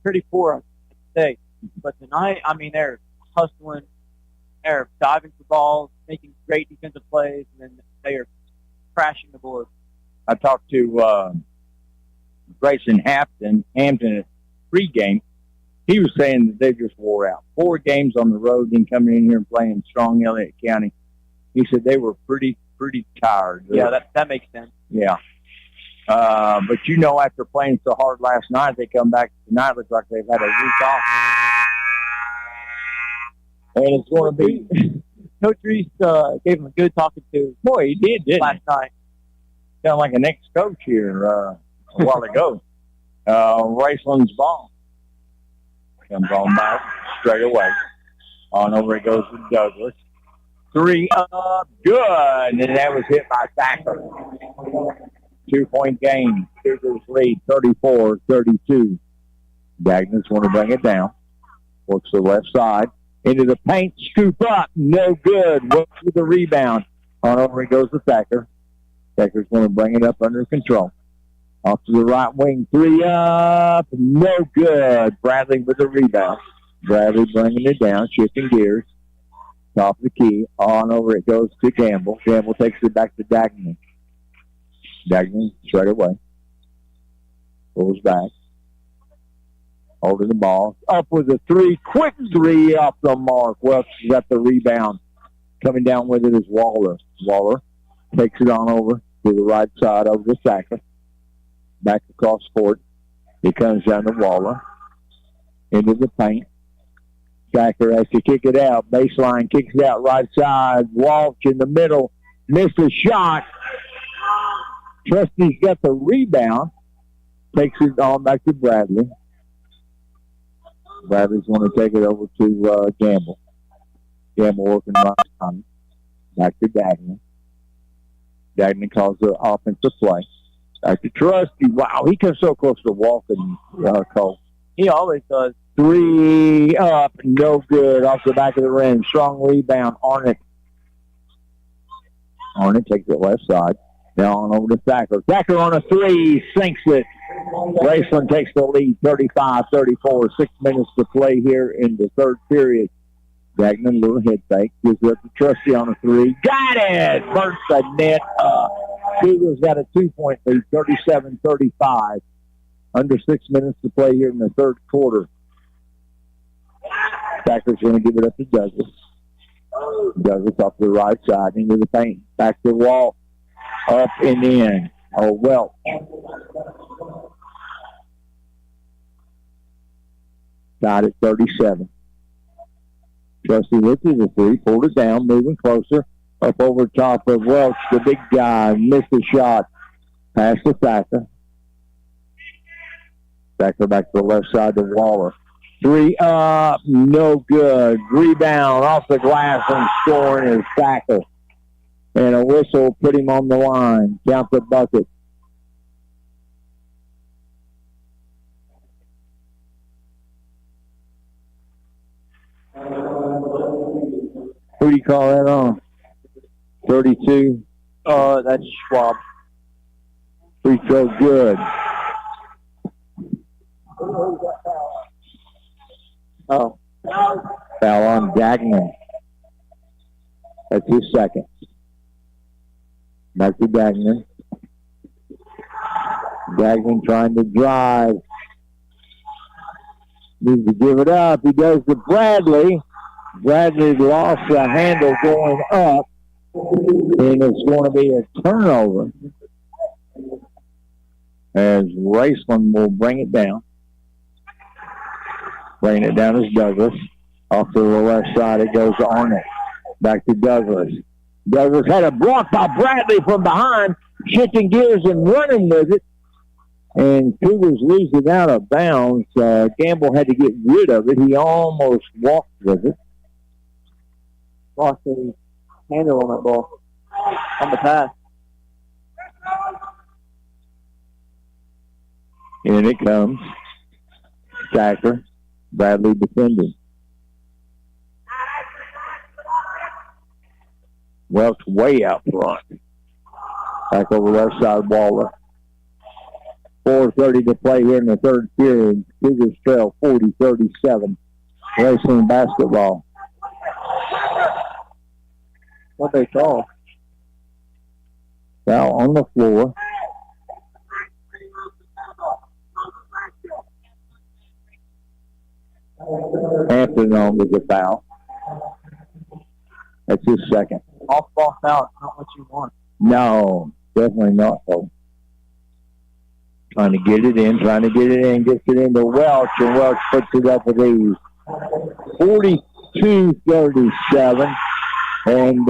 pretty poor, I'd say. But tonight, I mean, they're hustling, they're diving for balls, making great defensive plays, and then they are crashing the board. I talked to Grayson Hampton at pregame. He was saying that they just wore out. 4 games on the road and coming in here and playing strong Elliott County. He said they were pretty tired. Yeah, that makes sense. Yeah. But you know, after playing so hard last night, they come back tonight. Looks like they've had a week off. And it's going to be... Coach Reese gave him a good talking to. Boy, he did, didn't last night. Sound like an ex-coach here a while ago. Raceland's ball. Comes on back straight away. On over it goes with Douglas. 3 up, good. And that was hit by Thacker. 2-point game. Cougars lead 34-32. Dagnus want to bring it down. Works the left side. Into the paint, scoop up. No good. Works with the rebound. On over it goes to Thacker. Thacker's going to bring it up under control. Off to the right wing. 3 up. No good. Bradley with the rebound. Bradley bringing it down, shifting gears. Top of the key. On over it goes to Gamble. Gamble takes it back to Dagnan. Dagnan straight away. Pulls back. Holding the ball. Up with a 3. Quick 3 off the mark. Welch got the rebound. Coming down with it is Waller. Waller takes it on over to the right side over to Thacker. Back across court. He comes down to Waller. Into the paint. Thacker has to kick it out. Baseline kicks it out right side. Walsh in the middle. Missed a shot. Trustee's got the rebound. Takes it on back to Bradley. Bradley's going to take it over to Gamble. Gamble working right side. Back to Dagnan. Dagnan calls the offensive play. Back to Trusty. Wow, he comes so close to walking, Cole. He always does. 3 up, no good, off the back of the rim. Strong rebound, Arnott. Arnott takes it left side. Now on over to Thacker. Thacker on a 3, sinks it. Raceland takes the lead, 35-34. 6 minutes to play here in the third period. Dagnan, little head fake. Gives it up to Trusty on a 3. Got it! Burns the net up. Cougars got a 2-point lead, 37-35. Under 6 minutes to play here in the third quarter. Thacker's going to give it up to Douglas. Douglas off to the right side, into the paint. Back to the wall. Up and in. Oh, well. Tied at 37. Trusty hits it a 3, pulled it down, moving closer. Up over top of Welch, the big guy. Missed the shot. Pass to Thacker. Thacker back to the left side to Waller. 3 up, no good. Rebound off the glass and scoring is Thacker. And a whistle put him on the line. Count the bucket. Who do you call that on? 32. That's Schwab. Free throw good. Oh. Foul on Dagnan. That's his second. Back to Dagnan. Dagnan trying to drive. Needs to give it up. He does to Bradley. Bradley lost the handle going up, and it's going to be a turnover as Raceland will bring it down. Bringing it down is Douglas. Off to the left side, it goes to Arnett. Back to Douglas. Douglas had a block by Bradley from behind, shifting gears and running with it. And Cougars lose it out of bounds. Gamble had to get rid of it. He almost walked with it. Lost the handle on that ball. On the pass. In it comes. Stacker. Bradley defending. Welch way out front. Back over left side, Waller. 4:30 to play here in the third period. Cougars trail 40-37. Raceland basketball. What they call? Foul on the floor. Hampton on with the foul. That's his second. Off-ball foul, not what you want. No, definitely not, though. Trying to get it in, gets it into Welch, and Welch puts it up at ease. 42-37, and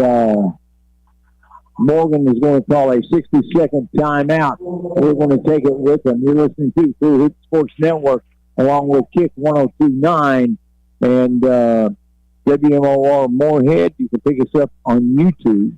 Morgan is going to call a 60-second timeout. We're going to take it with him. You're listening to Kool Hit Sports Network, along with Kick 102.9 and WMOR Moorhead. You can pick us up on YouTube.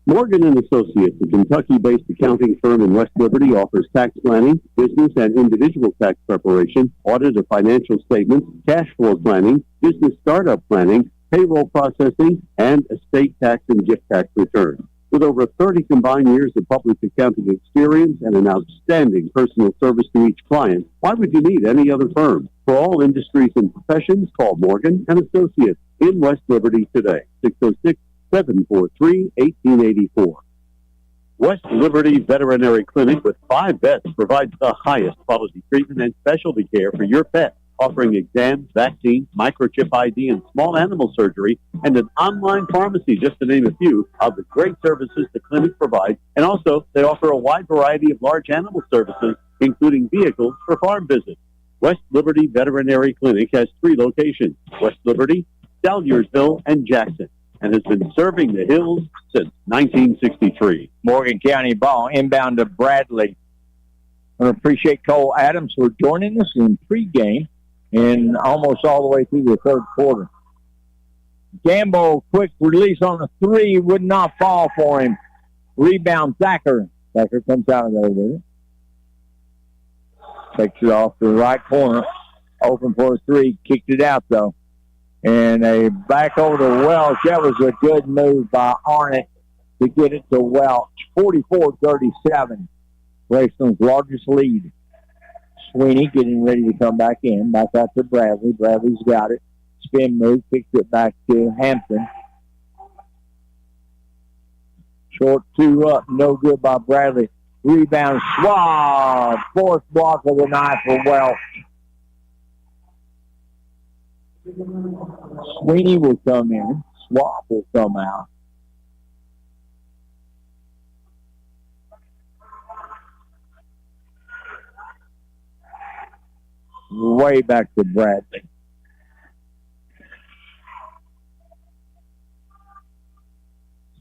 Morgan & Associates, a Kentucky-based accounting firm in West Liberty, offers tax planning, business and individual tax preparation, audit of financial statements, cash flow planning, business startup planning, payroll processing, and estate tax and gift tax returns. With over 30 combined years of public accounting experience and an outstanding personal service to each client, why would you need any other firm? For all industries and professions, call Morgan & Associates in West Liberty today, 606-743-1884. West Liberty Veterinary Clinic with 5 vets provides the highest quality treatment and specialty care for your pet, offering exams, vaccines, microchip ID, and small animal surgery, and an online pharmacy, just to name a few of the great services the clinic provides. And also, they offer a wide variety of large animal services, including vehicles for farm visits. West Liberty Veterinary Clinic has 3 locations: West Liberty, Salyersville, and Jackson, and has been serving the Hills since 1963. Morgan County ball inbound to Bradley. I appreciate Cole Adams for joining us in pregame and almost all the way through the third quarter. Gamble, quick release on the 3, would not fall for him. Rebound, Thacker. Thacker comes out of there with it. Takes it off to the right corner. Open for a 3. Kicked it out, though. And a back over to Welch. That was a good move by Arnett to get it to Welch. 44-37. Raceland's largest lead. Sweeney getting ready to come back in. Back out to Bradley. Bradley's got it. Spin move. Kicks it back to Hampton. Short 2 up. No good by Bradley. Rebound. Schwab. 4th block of the night for Welch. Sweeney will come in. Schwab will come out. Way back to Bradley.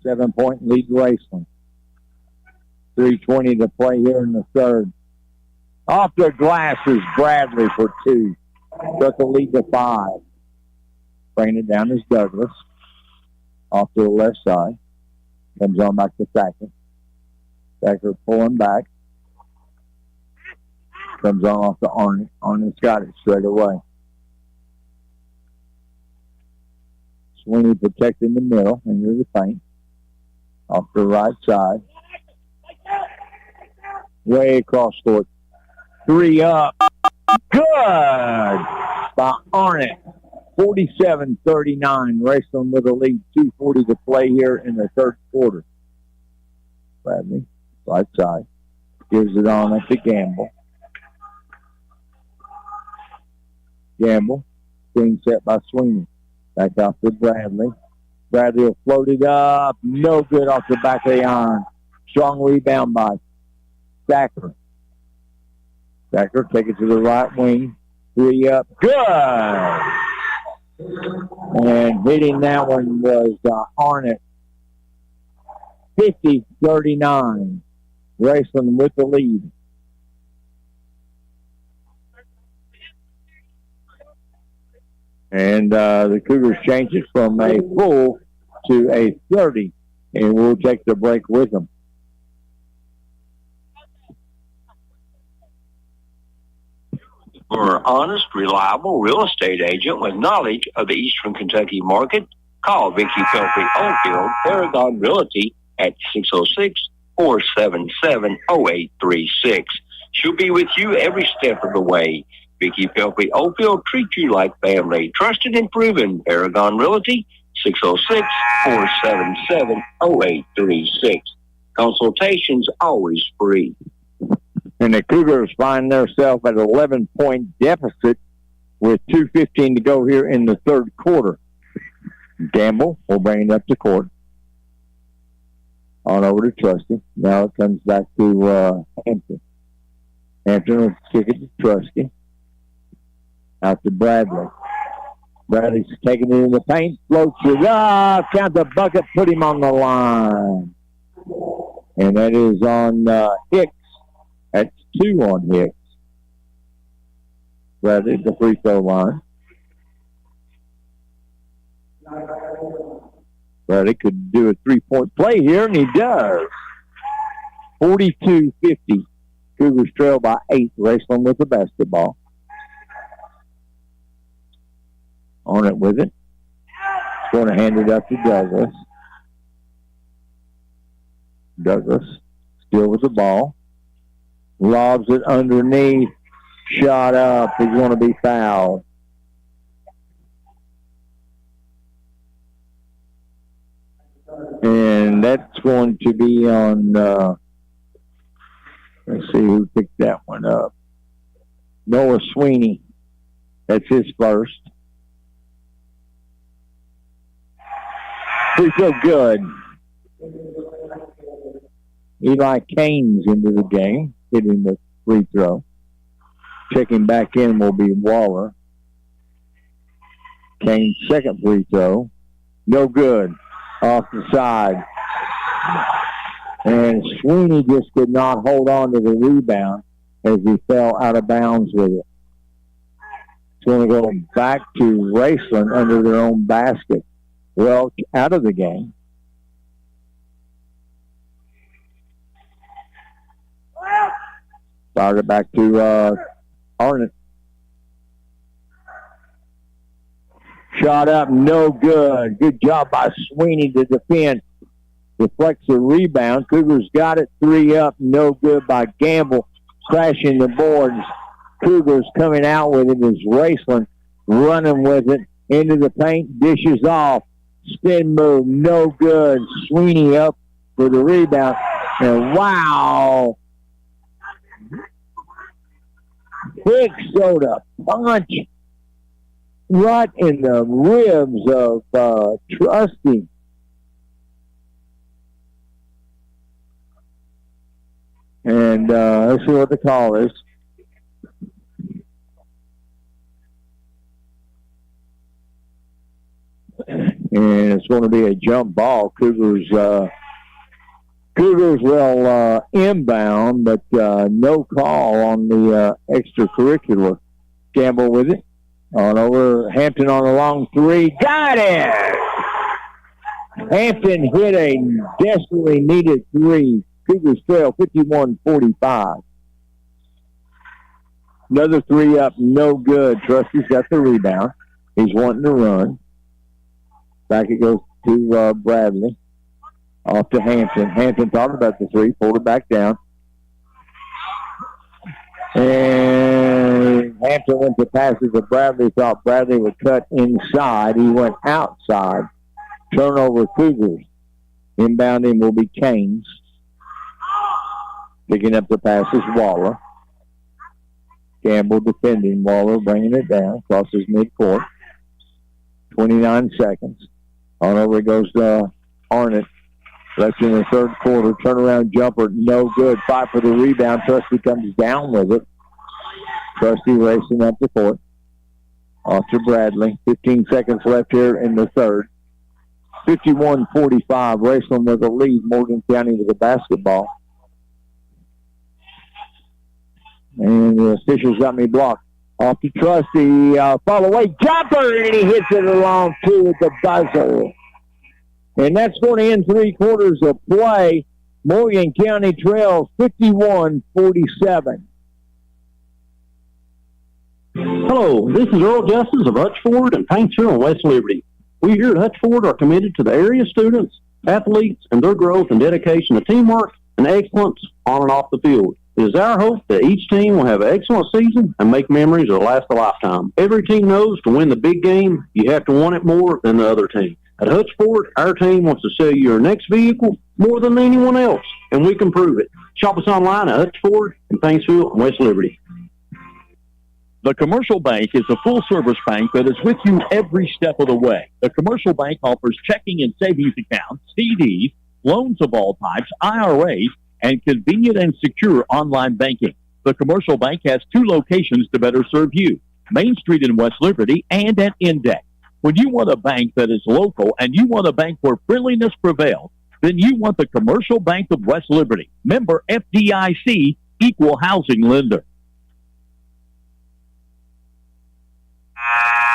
Seven-point lead Raceland. 3:20 to play here in the third. Off the glass is Bradley for 2. Got the lead to 5. Bringing it down is Douglas. Off to the left side. Comes on back to Thacker. Thacker pulling back. Comes on off to Arnett. Arnett's got it straight away. Sweeney protecting the middle. Into the paint. Off the right side. Way across court. 3 up. Good by Arnett. 47-39. Raceland with a lead. 2:40 to play here in the third quarter. Bradley, right side. Gives it on at the Gamble. Gamble. Being set by Sweeney. Back out to Bradley. Bradley will float it up. No good off the back of the iron. Strong rebound by Stacker. Stacker take it to the right wing. 3 up. Good! And hitting that one was Arnott. 50-39. Raceland with the lead. And the Cougars change it from a full to a 30. And we'll take the break with them. For an honest, reliable real estate agent with knowledge of the Eastern Kentucky market, call Vicki Pelfrey Oldfield, Paragon Realty at 606-477-0836. She'll be with you every step of the way. Vicki Pelfrey Oldfield treats you like family. Trusted and proven. Paragon Realty, 606-477-0836. Consultations always free. And the Cougars find themselves at an 11-point deficit with 2:15 to go here in the third quarter. Gamble will bring it up to court. On over to Trusty. Now it comes back to Hampton. Hampton will kick it to Trusty. Out to Bradley. Bradley's taking it in the paint. Floats it up. Count the bucket. Put him on the line. And that is on Hicks. That's 2 on Hicks. Bradley at the free throw line. Bradley could do a 3-point play here, and he does. 42-50. Cougars trail by 8. Raceland with the basketball. On it with it. He's going to hand it up to Douglas. Douglas still with the ball. Lobs it underneath. Shot up. He's going to be fouled. And that's going to be on, let's see who picked that one up. Noah Sweeney. That's his first. Free throw good. Eli Kane's into the game, hitting the free throw. Checking back in will be Waller. Kane's second free throw. No good. Off the side. And Sweeney just could not hold on to the rebound as he fell out of bounds with it. It's going to go back to Raceland under their own basket. Well, out of the game. Fired it back to Arnott. Shot up, no good. Good job by Sweeney to defend. Deflects the rebound. Cougars got it. 3 up, no good by Gamble. Crashing the boards. Cougars coming out with it as Raceland running with it into the paint. Dishes off. Spin move, no good. Sweeney up for the rebound. And wow. Big soda punch right in the ribs of Trusty. And let's see what the call is. And it's going to be a jump ball. Cougars will inbound, but no call on the extracurricular. Gamble with it. On over. Hampton on a long 3. Got it! Hampton hit a desperately needed 3. Cougars trail 51-45. Another 3 up, no good. Trusty's got the rebound. He's wanting to run. Back it goes to Bradley. Off to Hampton. Hampton thought about the 3, pulled it back down. And Hampton went to pass it to Bradley. Thought Bradley would cut inside. He went outside. Turnover Cougars. Inbounding will be Canes. Picking up the pass is Waller. Gamble defending. Waller bringing it down. Crosses midcourt. 29 seconds. On over goes Arnott. That's in the third quarter. Turnaround jumper, no good. Fight for the rebound. Trusty comes down with it. Trusty racing up the court. Off to Bradley. 15 seconds left here in the third. 51-45. Raceland with a lead. Morgan County with a basketball. And the officials got me blocked. Off to Trusty. Fall away jumper, and he hits it along two at the buzzer. And that's going to end 3 quarters of play. Morgan County trails 51-47. Hello, this is Earl Justice of Hutchford and Paintsville and West Liberty. We here at Hutchford are committed to the area students, athletes, and their growth and dedication to teamwork and excellence on and off the field. It is our hope that each team will have an excellent season and make memories that last a lifetime. Every team knows to win the big game, you have to want it more than the other team. At Hutchford, our team wants to sell you your next vehicle more than anyone else, and we can prove it. Shop us online at Hutchford in Paintsville and West Liberty. The Commercial Bank is a full-service bank that is with you every step of the way. The Commercial Bank offers checking and savings accounts, CDs, loans of all types, IRAs, and convenient and secure online banking. The Commercial Bank has 2 locations to better serve you, Main Street in West Liberty and at Index. When you want a bank that is local and you want a bank where friendliness prevails, then you want the Commercial Bank of West Liberty. Member FDIC, equal housing lender.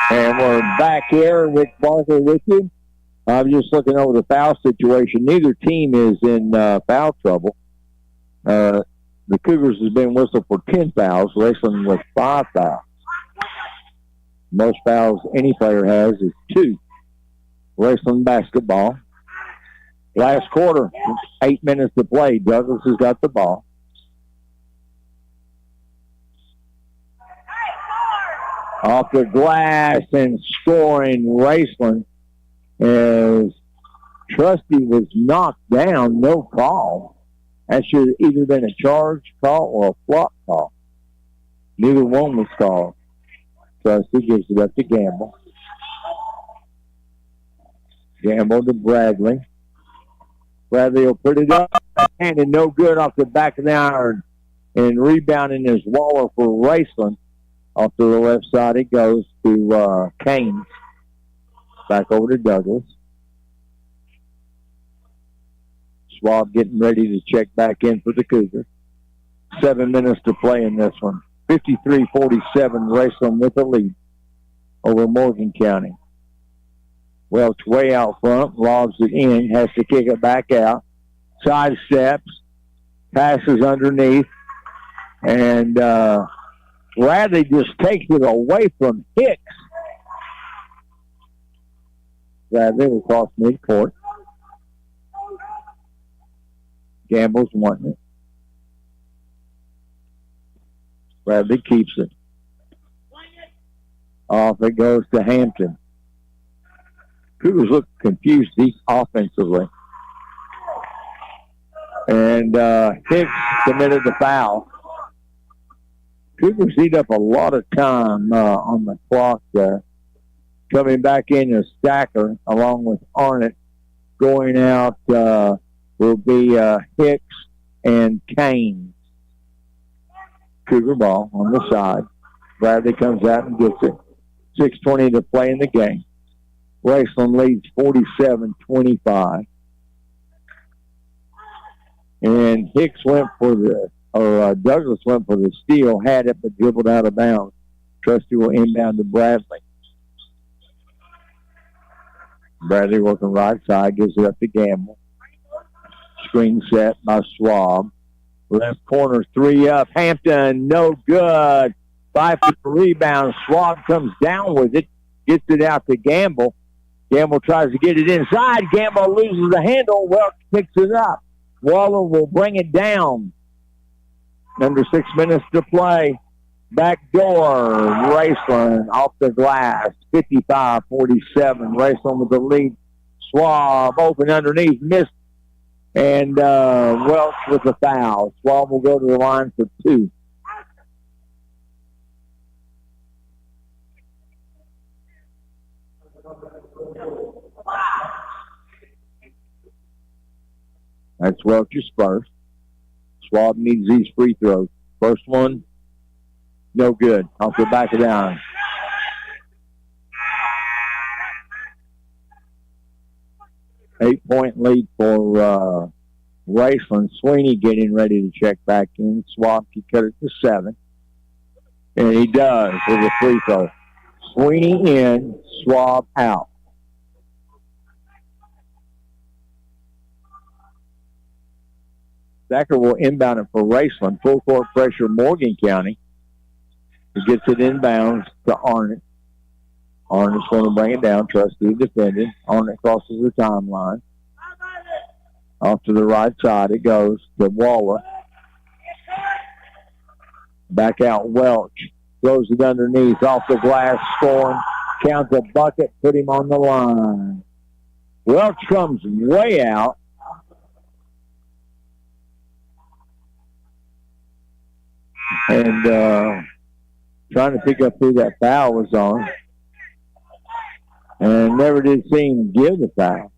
And we're back here. Rick Barker with you. I'm just looking over the foul situation. Neither team is in foul trouble. The Cougars has been whistled for 10 fouls. Raceland with 5 fouls. Most fouls any player has is 2. Raceland basketball. Last quarter, 8 minutes to play. Douglas has got the ball. Off the glass and scoring Raceland as Trusty was knocked down, no call. That should have either been a charge call or a flop call. Neither one was called. Trusty gives it up to Gamble. Gamble to Bradley. Bradley will put it up. Handed no good off the back of the iron. And rebounding is Waller for Raceland. Off to the left side it goes to Keynes. Back over to Douglas. Schwab getting ready to check back in for the Cougars. 7 minutes to play in this one. 53-47, Raceland with the lead over Morgan County. Welch way out front, lobs it in, has to kick it back out. Side steps, passes underneath, and Bradley just takes it away from Hicks. Bradley will cross midcourt. Gamble's wanting it. Bradley keeps it. Off it goes to Hampton. Cougars look confused offensively. And Hicks committed the foul. Cougars eat up a lot of time on the clock there. Coming back in is Stacker along with Arnott. Going out will be Hicks and Keynes. Cougar ball on the side. Bradley comes out and gets it. 6:20 to play in the game. Raceland leads 47-25. And Hicks went for Douglas went for the steal, had it, but dribbled out of bounds. Trusty will inbound to Bradley. Bradley working right side, gives it up to Gamble. Screen set by Schwab. Left corner, 3 up. Hampton, no good. 5 for the rebound. Schwab comes down with it, gets it out to Gamble. Gamble tries to get it inside. Gamble loses the handle. Welch picks it up. Waller will bring it down. Under 6 minutes to play. Back door, Raceland off the glass. 55-47. Raceland with the lead. Schwab open underneath, missed. And Welch with the foul. Schwab will go to the line for 2. That's Welch's first. Schwab needs these free throws. First one, no good. Off the back of the iron. Eight-point lead for Raceland. Sweeney getting ready to check back in. Schwab can cut it to 7. And he does with a free throw. Sweeney in, Schwab out. Thacker will inbound it for Raceland. Full court pressure, Morgan County. He gets it inbounds to Arnott. Arnott's going to bring it down. Trustee defended. Arnott crosses the timeline. Off to the right side it goes to Waller. Back out Welch. Throws it underneath. Off the glass, scoring. Counts a bucket. Put him on the line. Welch comes way out. And trying to pick up who that foul was on. And never did see him give the foul.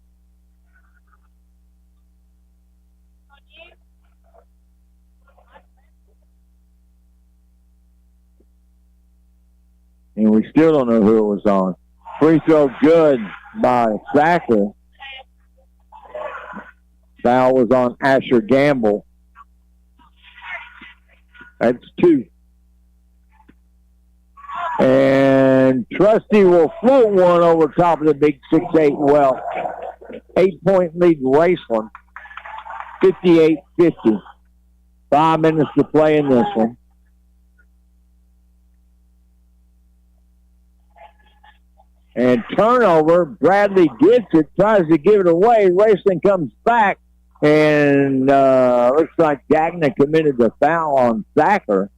And we still don't know who it was on. Free throw good by Thacker. Foul was on Asher Gamble. That's 2. And Trustee will float one over top of the big 6'8 Welch. 8-point lead Raceland. 58-50. 5 minutes to play in this one. And turnover. Bradley gets it, tries to give it away. Raceland comes back. And looks like Gagnon committed the foul on Thacker.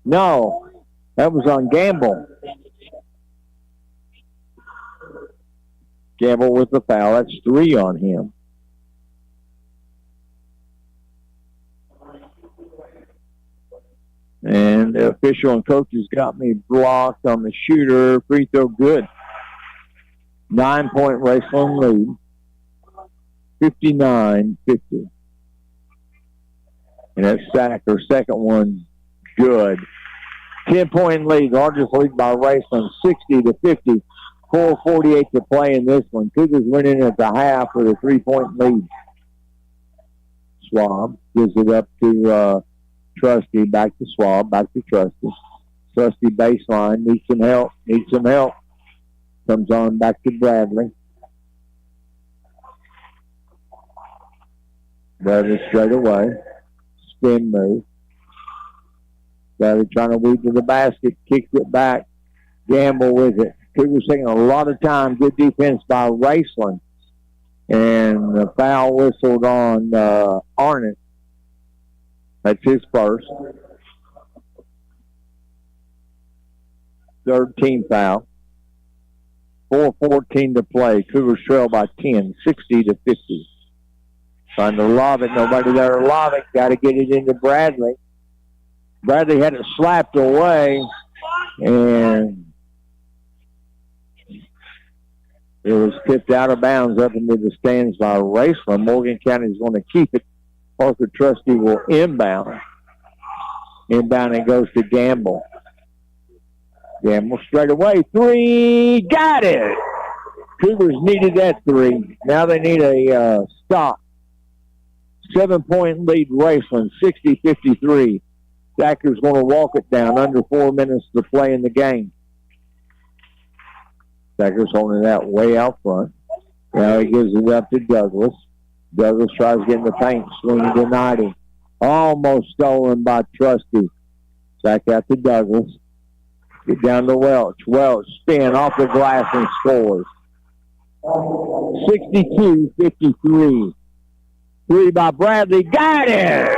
No, that was on Gamble. Gamble with the foul. That's 3 on him. And the official and coaches got me blocked on the shooter. Free throw good. 9-point Raceland lead. 59-50. And that's Thacker. Second one, good. 10-point lead, largest lead by Raceland, 60-50. 4:48 to play in this one. Cougars went in at the half with a 3-point lead. Schwab gives it up to Trustee, back to Schwab, back to Trustee. Trustee baseline, needs some help. Comes on back to Bradley. Bradley straight away. Spin move. Bradley trying to weave to the basket. Kicks it back. Gamble with it. Cougars taking a lot of time. Good defense by Raceland. And the foul whistled on Arnott. That's his first. Third team foul. 4:14 to play. Cougars trail by 10, 60-50. Trying to lob it. Nobody there to lob it. Got to get it into Bradley. Bradley had it slapped away, and it was tipped out of bounds up into the stands by Raceland. Morgan County is going to keep it. Parker Trustee will inbound. Inbound it goes to Gamble. Gamble straight away. 3. Got it! Cougars needed that 3. Now they need a stop. 7-point lead Raceland, 60-53. Thacker's going to walk it down. Under 4 minutes to play in the game. Thacker's holding that way out front. Now he gives it up to Douglas. Douglas tries to get in the paint. Swinging denied him. Almost stolen by Trustee. Back out to Douglas. Get down to Welch. Welch spin off the glass and scores. 62-53. 3 by Bradley. Got it!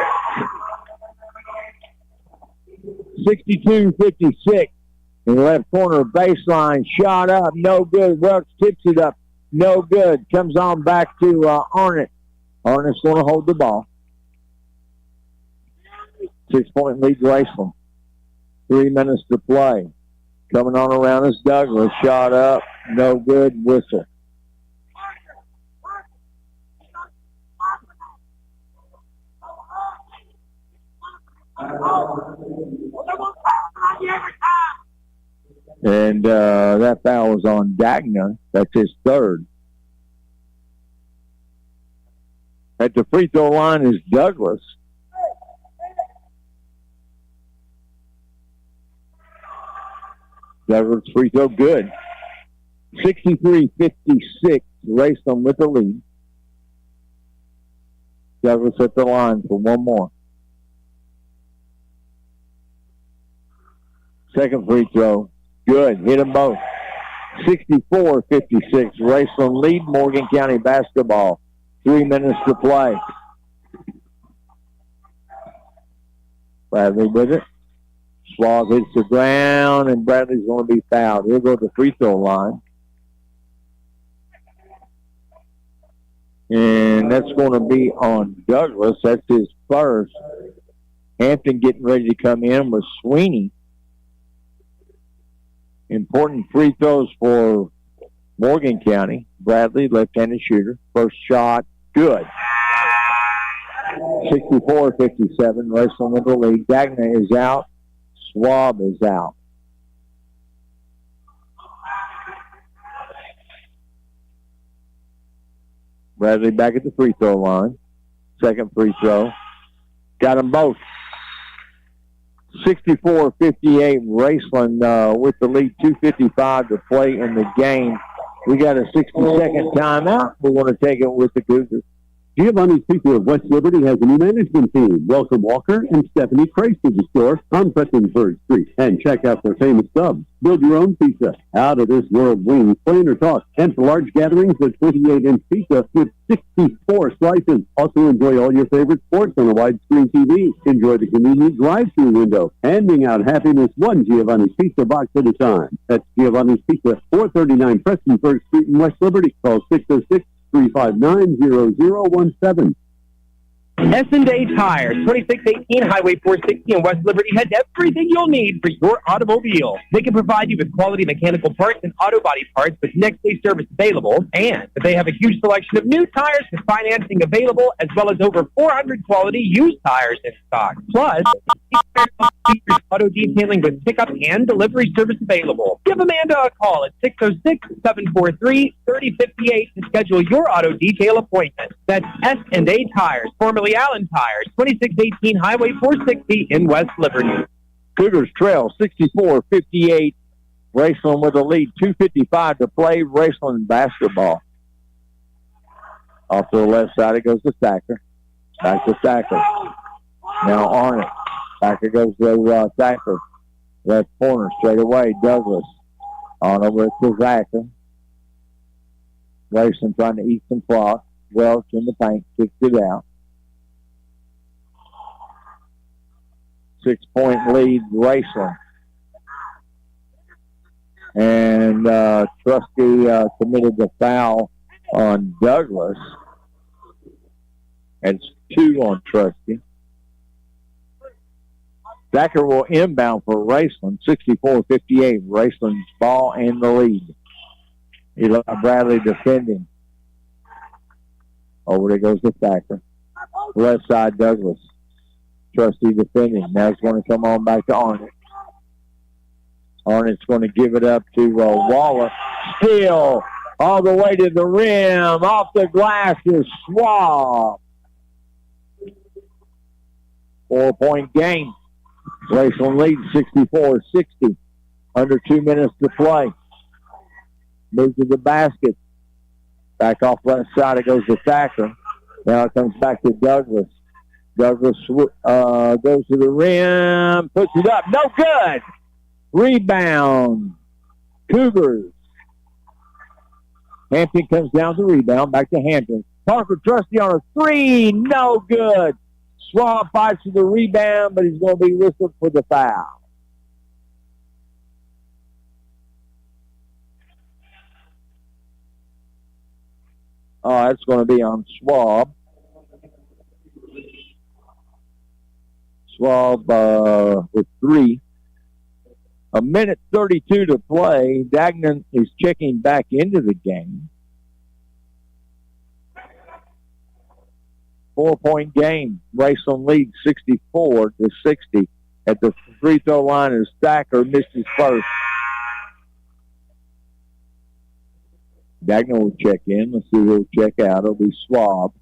62-56. In the left corner baseline. Shot up. No good. Welch tips it up. No good. Comes on back to Arnott. Arnott's going to hold the ball. 6-point lead Raceland. 3 minutes to play. Coming on around is Douglas. Shot up. No good. Whistle. And that foul was on Dagna. That's his third. At the free throw line is Douglas. Douglas free throw good. 63-56. Raceland with the lead. Douglas at the line for one more. Second free throw. Good. Hit them both. 64-56. Raceland lead Morgan County basketball. 3 minutes to play. Bradley with it. Swab hits the ground, and Bradley's going to be fouled. He'll go to the free throw line. And that's going to be on Douglas. That's his first. Hampton getting ready to come in with Sweeney. Important free throws for Morgan County. Bradley, left-handed shooter. First shot, good. 64-57. Raceland with the lead. Dagna is out. Swab is out. Bradley back at the free throw line. Second free throw. Got them both. 64-58. Raceland with the lead. 2:55 to play in the game. We got a 60-second timeout. We're going to take it with the Cougars. Giovanni's Pizza of West Liberty has a new management team. Welcome Walker and Stephanie Price to the store on Prestonsburg Street. And check out their famous subs. Build your own pizza. Out of this world wings, plain or tossed. And for large gatherings, a 28-inch pizza with 64 slices. Also enjoy all your favorite sports on a widescreen TV. Enjoy the convenient drive-thru window. Handing out happiness one Giovanni's Pizza box at a time. That's Giovanni's Pizza, 439 Prestonsburg Street in West Liberty. Call 606-359-0017. S&A Tires, 2618 Highway 460 in West Liberty has everything you'll need for your automobile. They can provide you with quality mechanical parts and auto body parts with next-day service available, and they have a huge selection of new tires with financing available, as well as over 400 quality used tires in stock. Plus, auto detailing with pickup and delivery service available. Give Amanda a call at 606-743-3058 to schedule your auto detail appointment. That's S&A Tires, formerly Allen Tires, 2618 Highway 460 in West Liberty. Cougars trail 64-58. Raceland with a lead. 2:55 to play. Raceland basketball. Off to the left side, it goes to Thacker. Back to Thacker. Now Arnott. Thacker goes to Thacker. Left corner straight away. Douglas. On over to Thacker. Raceland trying to eat some clock. Welch in the paint. Kicks it out. 6-point lead, Raceland. And Trusty committed the foul on Douglas. It's 2 on Trusty. Thacker will inbound for Raceland, 64-58. Raceland's ball and the lead. Eli Bradley defending. Over there goes to Thacker. Left side, Douglas. Trusty defending. Now it's going to come on back to Arnott. Arnott's going to give it up to Waller. Steal all the way to the rim. Off the glass is Schwab. 4-point game. Raceland leads 64-60. Under 2 minutes to play. Moves to the basket. Back off left side, it goes to Thacker. Now it comes back to Douglas. Douglas goes to the rim, puts it up, no good. Rebound, Cougars. Hampton comes down to rebound, back to Hampton. Parker Trusty on a 3, no good. Schwab fights for the rebound, but he's going to be whistled for the foul. Oh, that's going to be on Schwab. Schwab with 3 A minute 32 to play. Dagnan is checking back into the game. 4-point game. Raceland leads 64-60. At the free throw line, and Stacker missed his first. Dagnan will check in. Let's see who will check out. It'll be Schwab.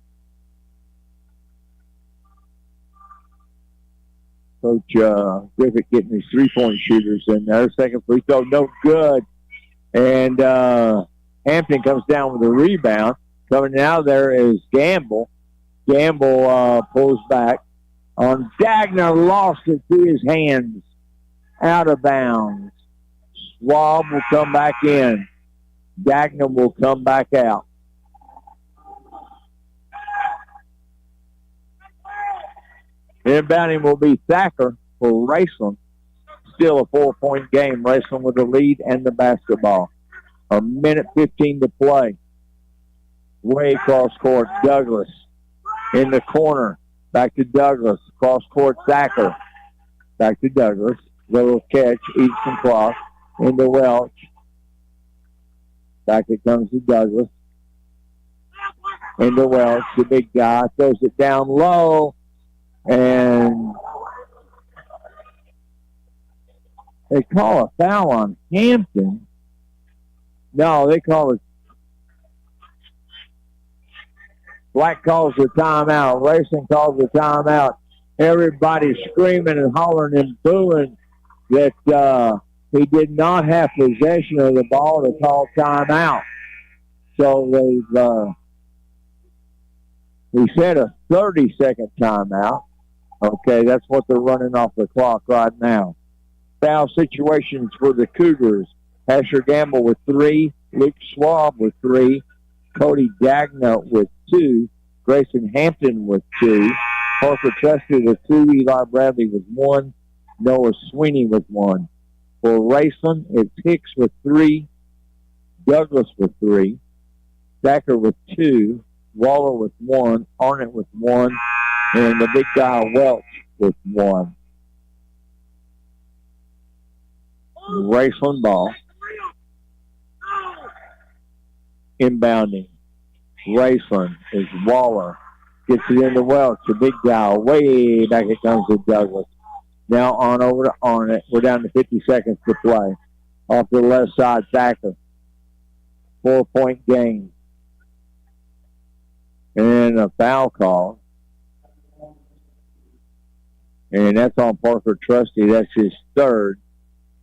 Coach Griffith getting his three-point shooters in there. Second free throw, no good. And Hampton comes down with a rebound. Coming out there is Gamble. Gamble pulls back on Dagner, lost it through his hands. Out of bounds. Schwab will come back in. Dagner will come back out. Inbounding will be Thacker for Raceland. Still a 4-point game. Raceland with the lead and the basketball. A minute 15 to play. Way across court, Douglas. In the corner, back to Douglas. Cross court, Thacker. Back to Douglas. Little catch, Easton Cross. Into Welch. Back it comes to Douglas. Into Welch, the big guy. Throws it down low. And they call a foul on Hampton. No, they call it. Black calls the timeout. Racing calls the timeout. Everybody screaming and hollering and booing that he did not have possession of the ball to call timeout. So he said a 30-second timeout. Okay, that's what they're running off the clock right now. Foul situations for the Cougars. Asher Gamble with 3. Luke Schwab with 3. Cody Dagna with 2. Grayson Hampton with 2. Parker Trusty with 2. Eli Bradley with 1. Noah Sweeney with 1. For Raceland, it's Hicks with 3. Douglas with 3. Thacker with 2. Waller with 1. Arnott with 1. And the big guy Welch with 1. Raceland ball. Inbounding. Raceland is Waller. Gets it into Welch. The big guy. Way back it comes to Douglas. Now on over to Arnott. We're down to 50 seconds to play. Off the left side, Thacker. 4-point game. And a foul call. And that's on Parker Trusty. That's his third.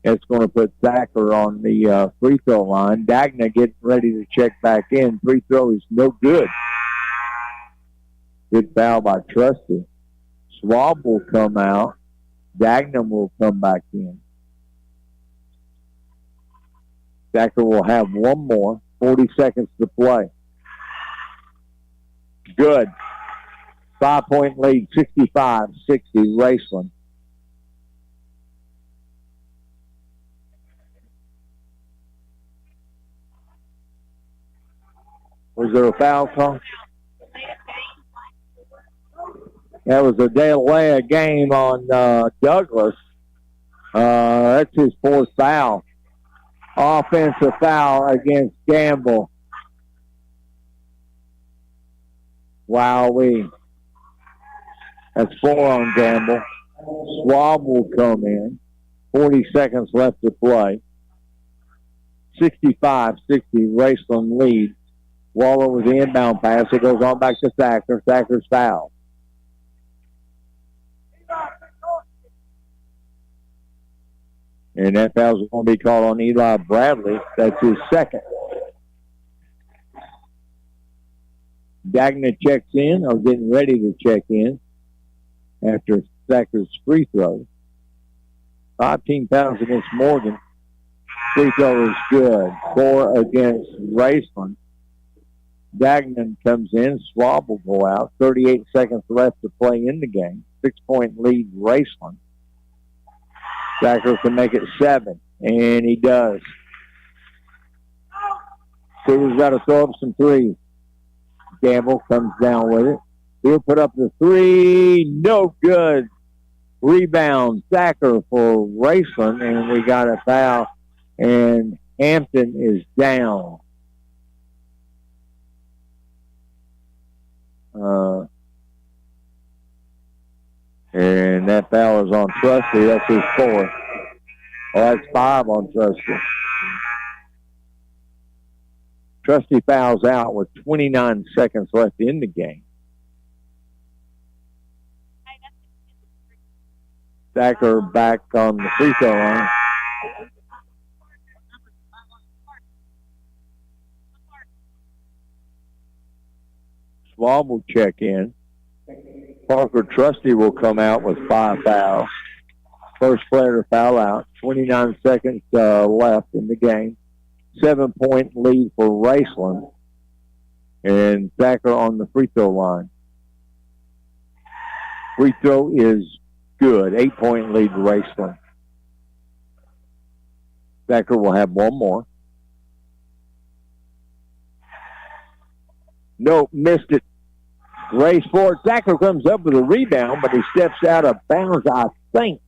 That's going to put Thacker on the free throw line. Dagna getting ready to check back in. Free throw is no good. Good foul by Trusty. Schwab will come out. Dagna will come back in. Thacker will have one more. 40 seconds to play. Good. 5-point lead, 65-60, Raceland. Was there a foul call? That was a delay of game on Douglas. That's his fourth foul. Offensive foul against Gamble. Wowee. That's 4 on Gamble. Schwab will come in. 40 seconds left to play. 65-60, Raceland leads. Waller with the inbound pass. It goes on back to Thacker. Thacker's foul. And that foul's going to be called on Eli Bradley. That's his second. Dagna checks in, or getting ready to check in after Thacker's free throw. 5 fouls against Morgan. Free throw is good. 4 against Raceland. Dagnan comes in. Schwab will go out. 38 seconds left to play in the game. 6-point lead, Raceland. Thacker can make it 7, and he does. Cougars got to throw up some threes. Gamble comes down with it. He'll put up the 3. No good. Rebound, Thacker for Raceland, and we got a foul, and Hampton is down. And that foul is on Trusty. That's his fourth. Well, that's 5 on Trusty. Trusty fouls out with 29 seconds left in the game. Thacker back on the free throw line. Schwab will check in. Parker Trusty will come out with 5 fouls. First player to foul out. 29 seconds left in the game. 7-point lead for Raceland. And Thacker on the free throw line. Free throw is good. 8-point lead to Raceland. Thacker will have one more. Nope, missed it. Race forward. Thacker comes up with a rebound, but he steps out of bounds, I think.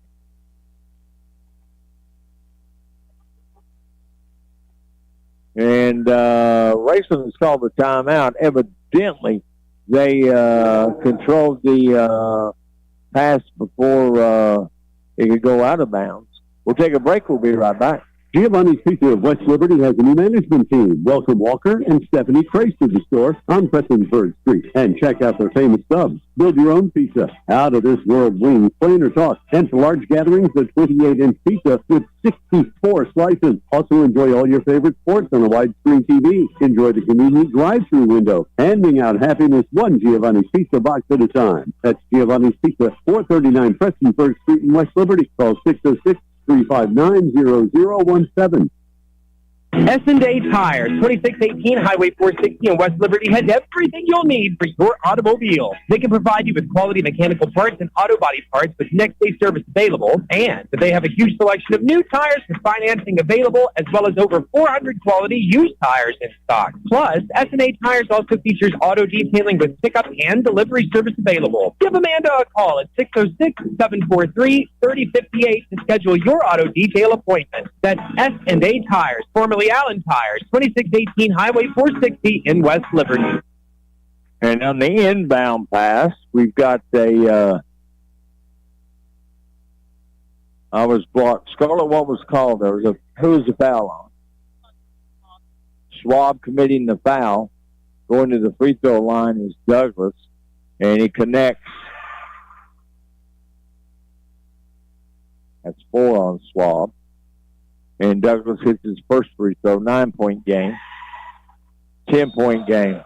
And Raceland has called the timeout. Evidently, they controlled the pass before it could go out of bounds. We'll take a break. We'll be right back. Giovanni's Pizza of West Liberty has a new management team. Welcome Walker and Stephanie Trace to the store on Prestonsburg Street. And check out their famous subs. Build your own pizza. Out of this world wings, plain or tossed. And for large gatherings, a 28-inch pizza with 64 slices. Also enjoy all your favorite sports on a widescreen TV. Enjoy the convenient drive-thru window. Handing out happiness one Giovanni's Pizza box at a time. That's Giovanni's Pizza, 439 Prestonsburg Street in West Liberty. Call 606-359-0017. S&A Tires, 2618 Highway 460 in West Liberty has everything you'll need for your automobile. They can provide you with quality mechanical parts and auto body parts with next-day service available, and they have a huge selection of new tires for financing available, as well as over 400 quality used tires in stock. Plus, S&A Tires also features auto detailing with pickup and delivery service available. Give Amanda a call at 606-743-3058 to schedule your auto detail appointment. That's S&A Tires, formerly Allen Tires, 2618 Highway 460 in West Liberty. And on the inbound pass, we've got I was blocked. Scarlett, what was called? Who was the foul on? Schwab committing the foul. Going to the free throw line is Douglas, and he connects. That's 4 on Schwab. And Douglas hits his first free throw, 9-point game, 10-point game.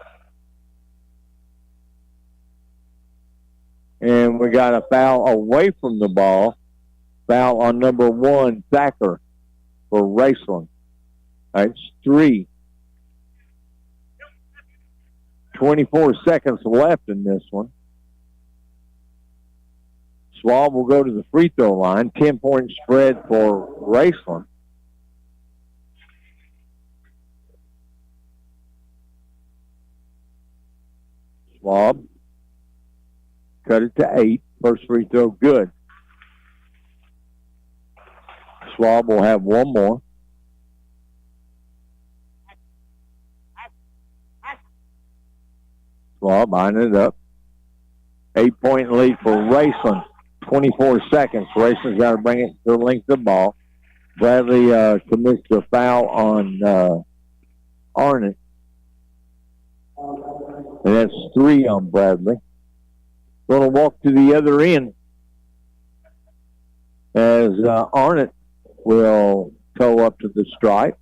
And we got a foul away from the ball. Foul on number 1, Thacker, for Raceland. That's 3. 24 seconds left in this one. Schwab will go to the free throw line. 10-point spread for Raceland. Schwab cut it to 8. First free throw, good. Schwab will have one more. Schwab lining it up. 8-point lead for Raceland. 24 seconds. Raceland's got to bring it to the length of the ball. Bradley commits the foul on Arnott. And that's 3 on Bradley. Going to walk to the other end as Arnott will toe up to the stripe.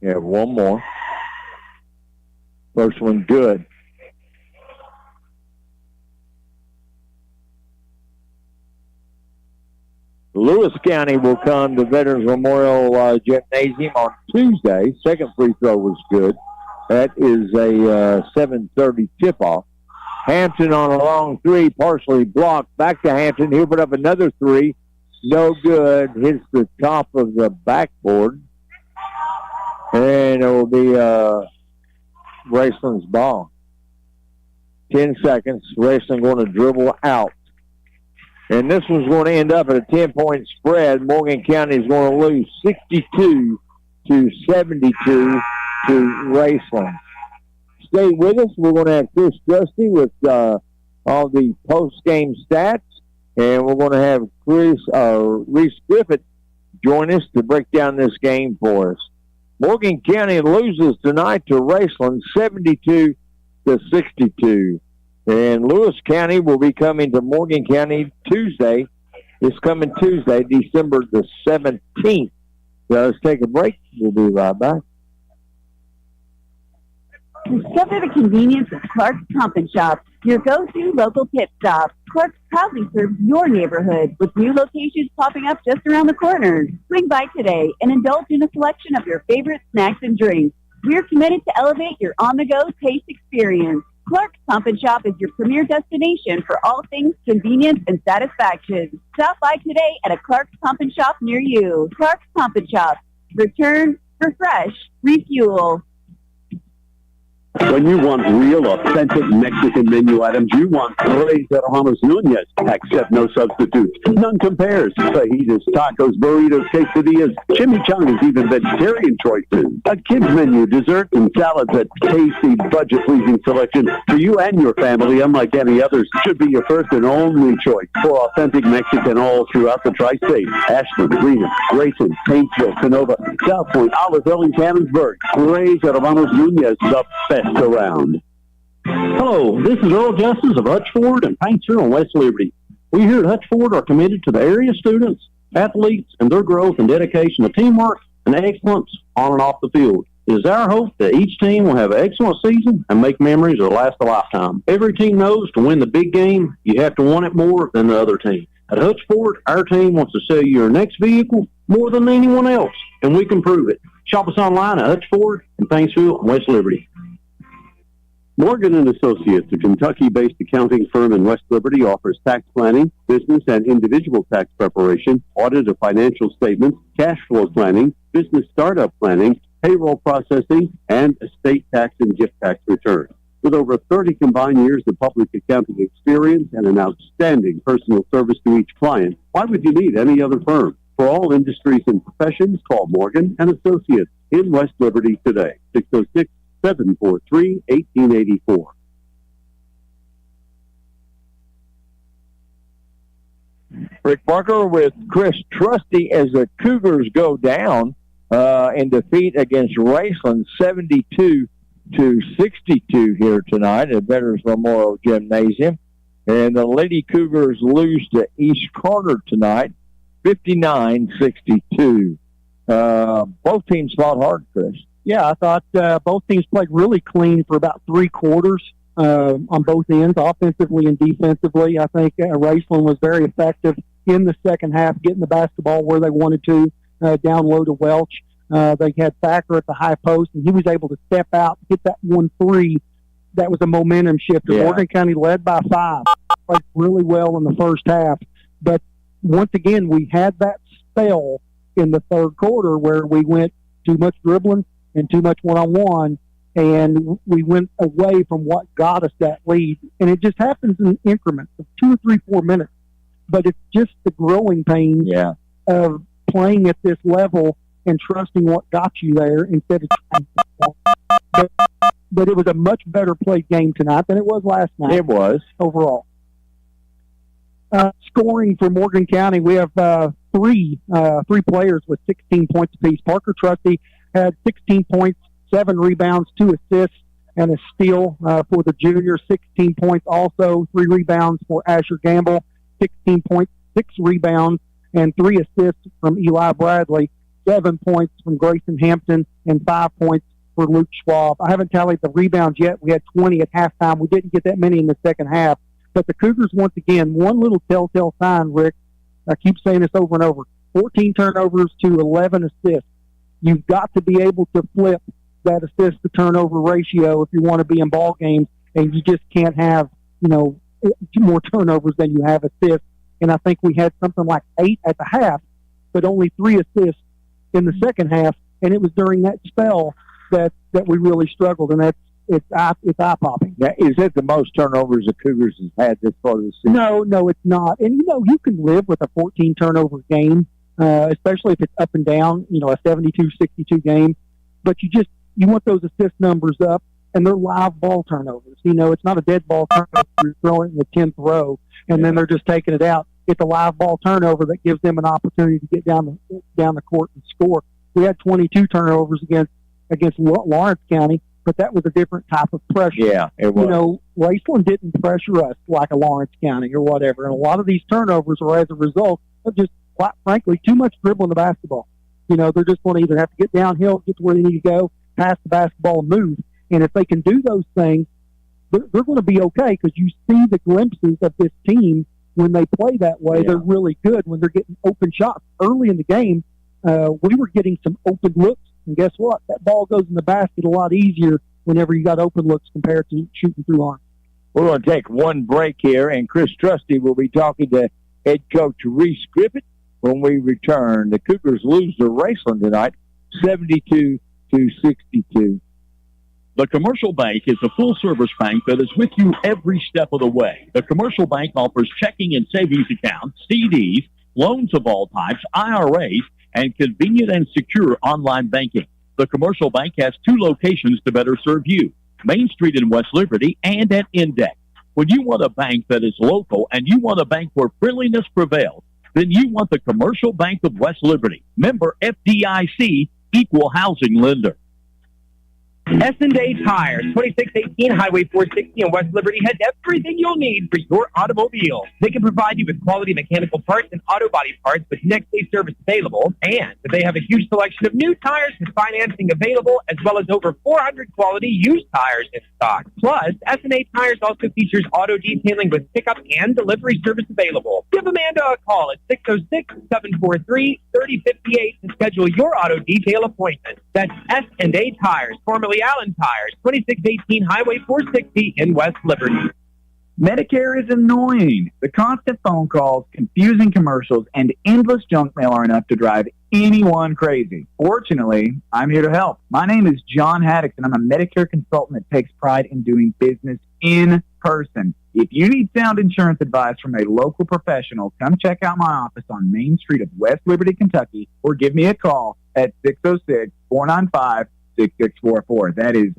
You have one more. First one good. Lewis County will come to Veterans Memorial Gymnasium on Tuesday. Second free throw was good. That is a 7:30 tip-off. Hampton on a long 3, partially blocked. Back to Hampton. He'll put up another 3. No good. Hits the top of the backboard. And it will be Raceland's ball. 10 seconds. Raceland going to dribble out. And this one's going to end up at a 10-point spread. Morgan County is going to lose 62-72 to Raceland. Stay with us. We're going to have Chris Trusty with all the post-game stats. And we're going to have Reese Griffith join us to break down this game for us. Morgan County loses tonight to Raceland 72-62. And Lewis County will be coming to Morgan County Tuesday. This coming Tuesday, December the 17th. So let's take a break. We'll be right back. Discover the convenience of Clark's Pump and Shop, your go-to local pit stop. Clark's proudly serves your neighborhood with new locations popping up just around the corner. Swing by today and indulge in a selection of your favorite snacks and drinks. We're committed to elevate your on-the-go taste experience. Clark's Pump and Shop is your premier destination for all things convenience and satisfaction. Stop by today at a Clark's Pump and Shop near you. Clark's Pump and Shop. Return, refresh, refuel. When you want real, authentic Mexican menu items, you want Reyes Hermanos Nunez. Accept no substitutes. None compares. Fajitas, tacos, burritos, quesadillas, chimichangas, even vegetarian choices. A kids menu, desserts, and salads at tasty, budget-pleasing selection for you and your family, unlike any others, should be your first and only choice for authentic Mexican all throughout the tri-state. Ashland, Greenup, Grayson, Paintsville, Canova, South Point, Oliveville, and Cannonsburg. Reyes Hermanos Nunez, the best around. Hello, this is Earl Justice of Hutchford and Paintsville and West Liberty. We here at Hutchford are committed to the area students, athletes, and their growth and dedication to teamwork and excellence on and off the field. It is our hope that each team will have an excellent season and make memories that last a lifetime. Every team knows to win the big game, you have to want it more than the other team. At Hutchford, our team wants to sell you your next vehicle more than anyone else, and we can prove it. Shop us online at Hutchford and Paintsville and West Liberty. Morgan & Associates, a Kentucky-based accounting firm in West Liberty, offers tax planning, business and individual tax preparation, audit of financial statements, cash flow planning, business startup planning, payroll processing, and estate tax and gift tax returns. With over 30 combined years of public accounting experience and an outstanding personal service to each client, why would you need any other firm? For all industries and professions, call Morgan & Associates in West Liberty today, 606-743-1884. Rick Barker with Chris Trusty as the Cougars go down in defeat against Raceland 72-62 here tonight at Veterans Memorial Gymnasium. And the Lady Cougars lose to East Carter tonight 59-62. Both teams fought hard, Chris. Yeah, I thought both teams played really clean for about three quarters on both ends, offensively and defensively. I think Raceland was very effective in the second half, getting the basketball where they wanted to, down low to Welch. They had Thacker at the high post, and he was able to step out, get that 1-3. That was a momentum shifter. Yeah. Morgan County led by 5. Played really well in the first half. But once again, we had that spell in the third quarter where we went too much dribbling and too much one-on-one, and we went away from what got us that lead. And it just happens in increments of 2 or 3, 4 minutes. But it's just the growing pains of playing at this level and trusting what got you there instead of but it was a much better played game tonight than it was last night. It was. Overall. Scoring for Morgan County, we have three players with 16 points apiece. Parker Trusty had 16 points, 7 rebounds, 2 assists, and a steal for the junior. 16 points also, 3 rebounds for Asher Gamble, 16 points, 6 rebounds, and 3 assists from Eli Bradley, 7 points from Grayson Hampton, and 5 points for Luke Schwab. I haven't tallied the rebounds yet. We had 20 at halftime. We didn't get that many in the second half. But the Cougars, once again, one little telltale sign, Rick, I keep saying this over and over, 14 turnovers to 11 assists. You've got to be able to flip that assist-to-turnover ratio if you want to be in ball games, and you just can't have, more turnovers than you have assists. And I think we had something like 8 at the half, but only 3 assists in the second half, and it was during that spell that we really struggled, and it's eye-popping. Now, is that the most turnovers the Cougars have had this far this season? No, it's not. And, you can live with a 14-turnover game, especially if it's up and down, a 72-62 game. But you want those assist numbers up, and they're live ball turnovers. It's not a dead ball turnover. You're throwing it in the 10th row, and then they're just taking it out. It's a live ball turnover that gives them an opportunity to get down the court and score. We had 22 turnovers against Lawrence County, but that was a different type of pressure. Yeah, it was. Raceland didn't pressure us like a Lawrence County or whatever, and a lot of these turnovers are as a result of just, quite frankly, too much dribbling the basketball. They're just going to either have to get downhill, get to where they need to go, pass the basketball, and move. And if they can do those things, they're going to be okay, because you see the glimpses of this team when they play that way. Yeah. They're really good when they're getting open shots. Early in the game, we were getting some open looks, and guess what? That ball goes in the basket a lot easier whenever you got open looks compared to shooting through arms. We're going to take one break here, and Chris Trusty will be talking to head coach Reese Griffith when we return. The Cougars lose to Raceland tonight, 72-62. The Commercial Bank is a full-service bank that is with you every step of the way. The Commercial Bank offers checking and savings accounts, CDs, loans of all types, IRAs, and convenient and secure online banking. The Commercial Bank has 2 locations to better serve you, Main Street in West Liberty and at Index. When you want a bank that is local and you want a bank where friendliness prevails, then you want the Commercial Bank of West Liberty. Member FDIC, equal housing lender. S&A Tires, 2618 Highway 460 in West Liberty has everything you'll need for your automobile. They can provide you with quality mechanical parts and auto body parts with next-day service available, and they have a huge selection of new tires with financing available, as well as over 400 quality used tires in stock. Plus, S&A Tires also features auto detailing with pickup and delivery service available. Give Amanda a call at 606-743-3058 to schedule your auto detail appointment. That's S&A Tires, formerly Allen Tires, 2618 Highway 460 in West Liberty. Medicare is annoying. The constant phone calls, confusing commercials, and endless junk mail are enough to drive anyone crazy. Fortunately, I'm here to help. My name is John Haddix, and I'm a Medicare consultant that takes pride in doing business in person. If you need sound insurance advice from a local professional, come check out my office on Main Street of West Liberty, Kentucky, or give me a call at 606-495-6644. That is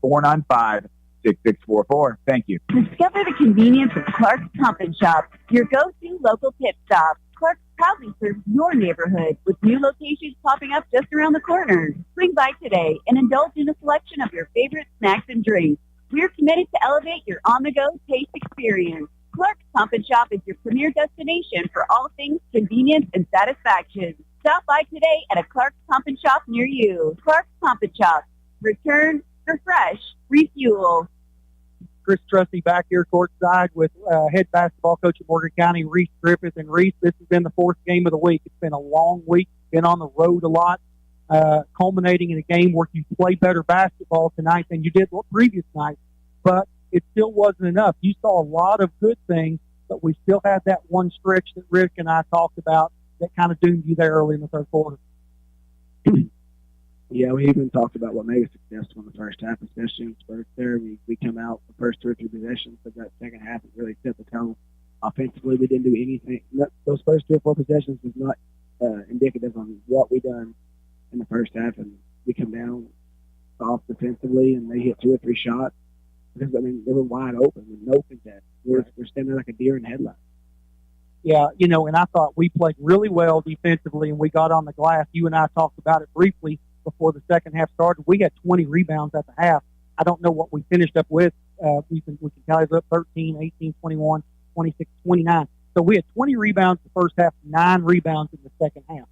606-495-6644. Thank you. Discover the convenience of Clark's Pump and Shop, your go-to local pit stop. Clark's proudly serves your neighborhood with new locations popping up just around the corner. Swing by today and indulge in a selection of your favorite snacks and drinks. We're committed to elevate your on-the-go taste experience. Clark's Pump and Shop is your premier destination for all things convenience and satisfaction. Stop by today at a Clark's Pump and Shop near you. Clark's Pump and Shop. Return, refresh, refuel. Chris Trusty back here courtside with head basketball coach at Morgan County, Reese Griffith. And Reese, this has been the 4th game of the week. It's been a long week. Been on the road a lot, culminating in a game where you play better basketball tonight than you did the previous night. But it still wasn't enough. You saw a lot of good things, but we still had that one stretch that Rick and I talked about that kind of doomed you there early in the third quarter. Yeah, we even talked about what made us successful in the first half, especially in Spurs there. We come out the first 2 or 3 possessions, but that second half it really set the tone. Offensively, we didn't do anything. Those first 2 or 4 possessions was not indicative on what we done in the first half, and we come down soft defensively, and they hit 2 or 3 shots. Because, they were wide open with no contest. We're standing like a deer in headlights. Yeah, and I thought we played really well defensively, and we got on the glass. You and I talked about it briefly before the second half started. We had 20 rebounds at the half. I don't know what we finished up with. We can tally up 13, 18, 21, 26, 29. So we had 20 rebounds the first half, 9 rebounds in the second half.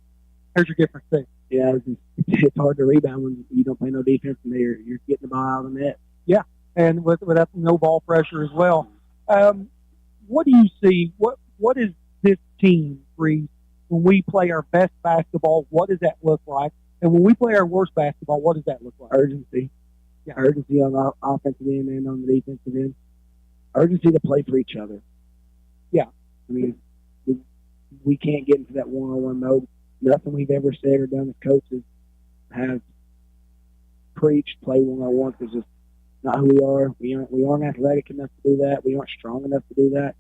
There's your difference there. Yeah, it's hard to rebound when you don't play no defense, and you're getting the ball out of the net. Yeah, and with no ball pressure as well. What do you see? What is this team, Reese, when we play our best basketball? What does that look like? And when we play our worst basketball, what does that look like? Urgency. Yeah, urgency on the offensive end and on the defensive end. Urgency to play for each other. Yeah. We can't get into that one-on-one mode. Nothing we've ever said or done as coaches have preach play 101 because it's not who we are. We aren't athletic enough to do that. We aren't strong enough to do that.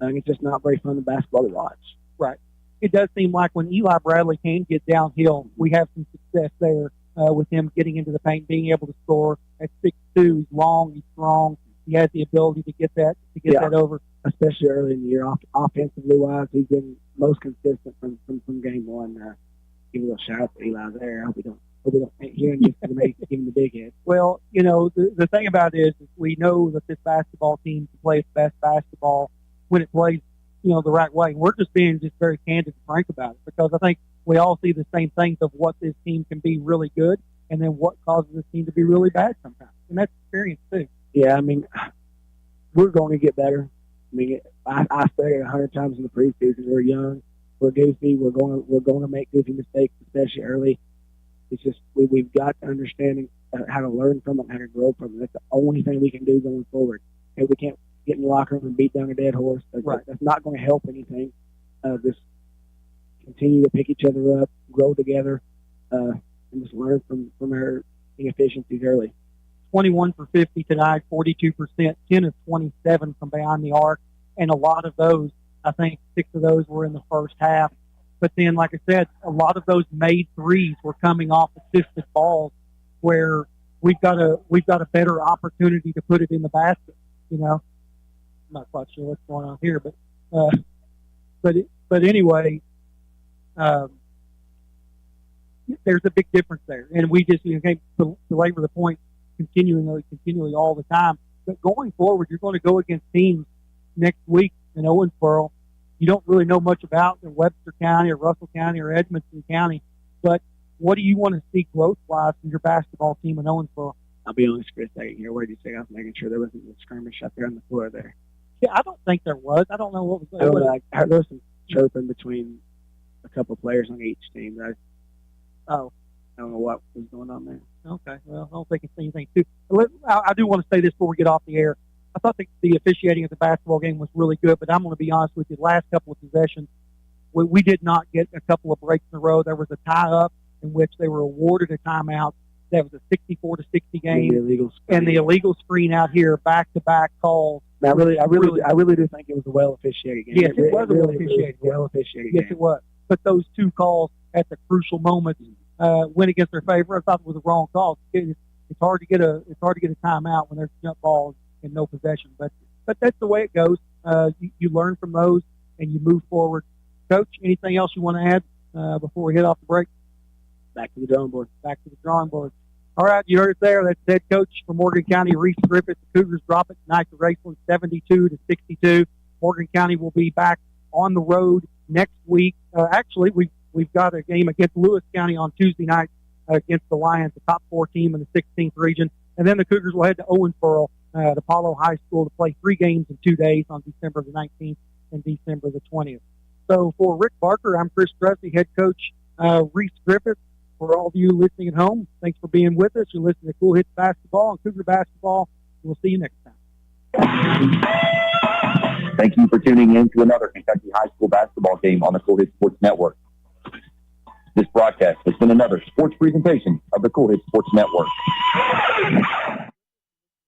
It's just not very fun to basketball to watch. Right. It does seem like when Eli Bradley can get downhill, we have some success there with him getting into the paint, being able to score. At 6'2", he's long, he's strong. He has the ability to get that over. Especially early in the year, offensively wise, he's been most consistent from game one. Give a little shout out to Eli there. I hope we don't hear him give him the big head. Well, the thing about it is we know that this basketball team can play its best basketball when it plays, the right way. We're just being very candid and frank about it because I think we all see the same things of what this team can be really good and then what causes this team to be really bad sometimes. And that's experience too. Yeah, we're going to get better. I said it 100 times in the preseason. We're young, we're goofy, we're going to make goofy mistakes, especially early. It's just we've got to understand how to learn from them, how to grow from them. That's the only thing we can do going forward. And we can't get in the locker room and beat down a dead horse. That's not going to help anything. Just continue to pick each other up, grow together, and just learn from our inefficiencies early. 21 for 50 tonight, 42%, 10 of 27 from behind the arc, and a lot of those, I think 6 of those were in the first half. But then, like I said, a lot of those made threes were coming off assisted balls where we've got a better opportunity to put it in the basket. I'm not quite sure what's going on here, but anyway, there's a big difference there, and we just can't belabor the point continually all the time. But going forward, you're going to go against teams next week in Owensboro you don't really know much about in Webster County or Russell County or Edmonton County. But what do you want to see growth-wise from your basketball team in Owensboro? I'll be honest for a second here. What did you say? I was making sure there wasn't a skirmish out there on the floor there. Yeah, I don't think there was. I don't know what was going on. I heard there was some chirping between a couple of players on each team. I don't know what was going on there. Okay, well, I don't think it's anything too. I do want to say this before we get off the air. I thought the officiating of the basketball game was really good, but I'm going to be honest with you. The last couple of possessions, we did not get a couple of breaks in a row. There was a tie-up in which they were awarded a timeout. That was a 64-60 game, and the illegal screen out here, back-to-back calls. I really do think it was a well-officiated game. Yes, it was a well-officiated game. Yes, it was. But those two calls at the crucial moments went against their favor. I thought it was the wrong call. It's hard to get a timeout when there's jump balls and no possession. But that's the way it goes. You learn from those and you move forward. Coach, anything else you want to add before we head off the break? Back to the drawing board. Back to the drawing board. All right, you heard it there. That's head coach for Morgan County, Reese Griffith. The Cougars drop it tonight to Raceland 72-62. Morgan County will be back on the road next week. Actually, we've got a game against Lewis County on Tuesday night against the Lions, the top 4 team in the 16th region. And then the Cougars will head to Owensboro to Apollo High School to play 3 games in 2 days on December the 19th and December the 20th. So for Rick Barker, I'm Chris Trusty, head coach Reese Griffith. For all of you listening at home, thanks for being with us. You're listening to Cool Hits Basketball and Cougar Basketball. We'll see you next time. Thank you for tuning in to another Kentucky High School basketball game on the Cool Hits Sports Network. This broadcast has been another sports presentation of the Cool Hits Sports Network.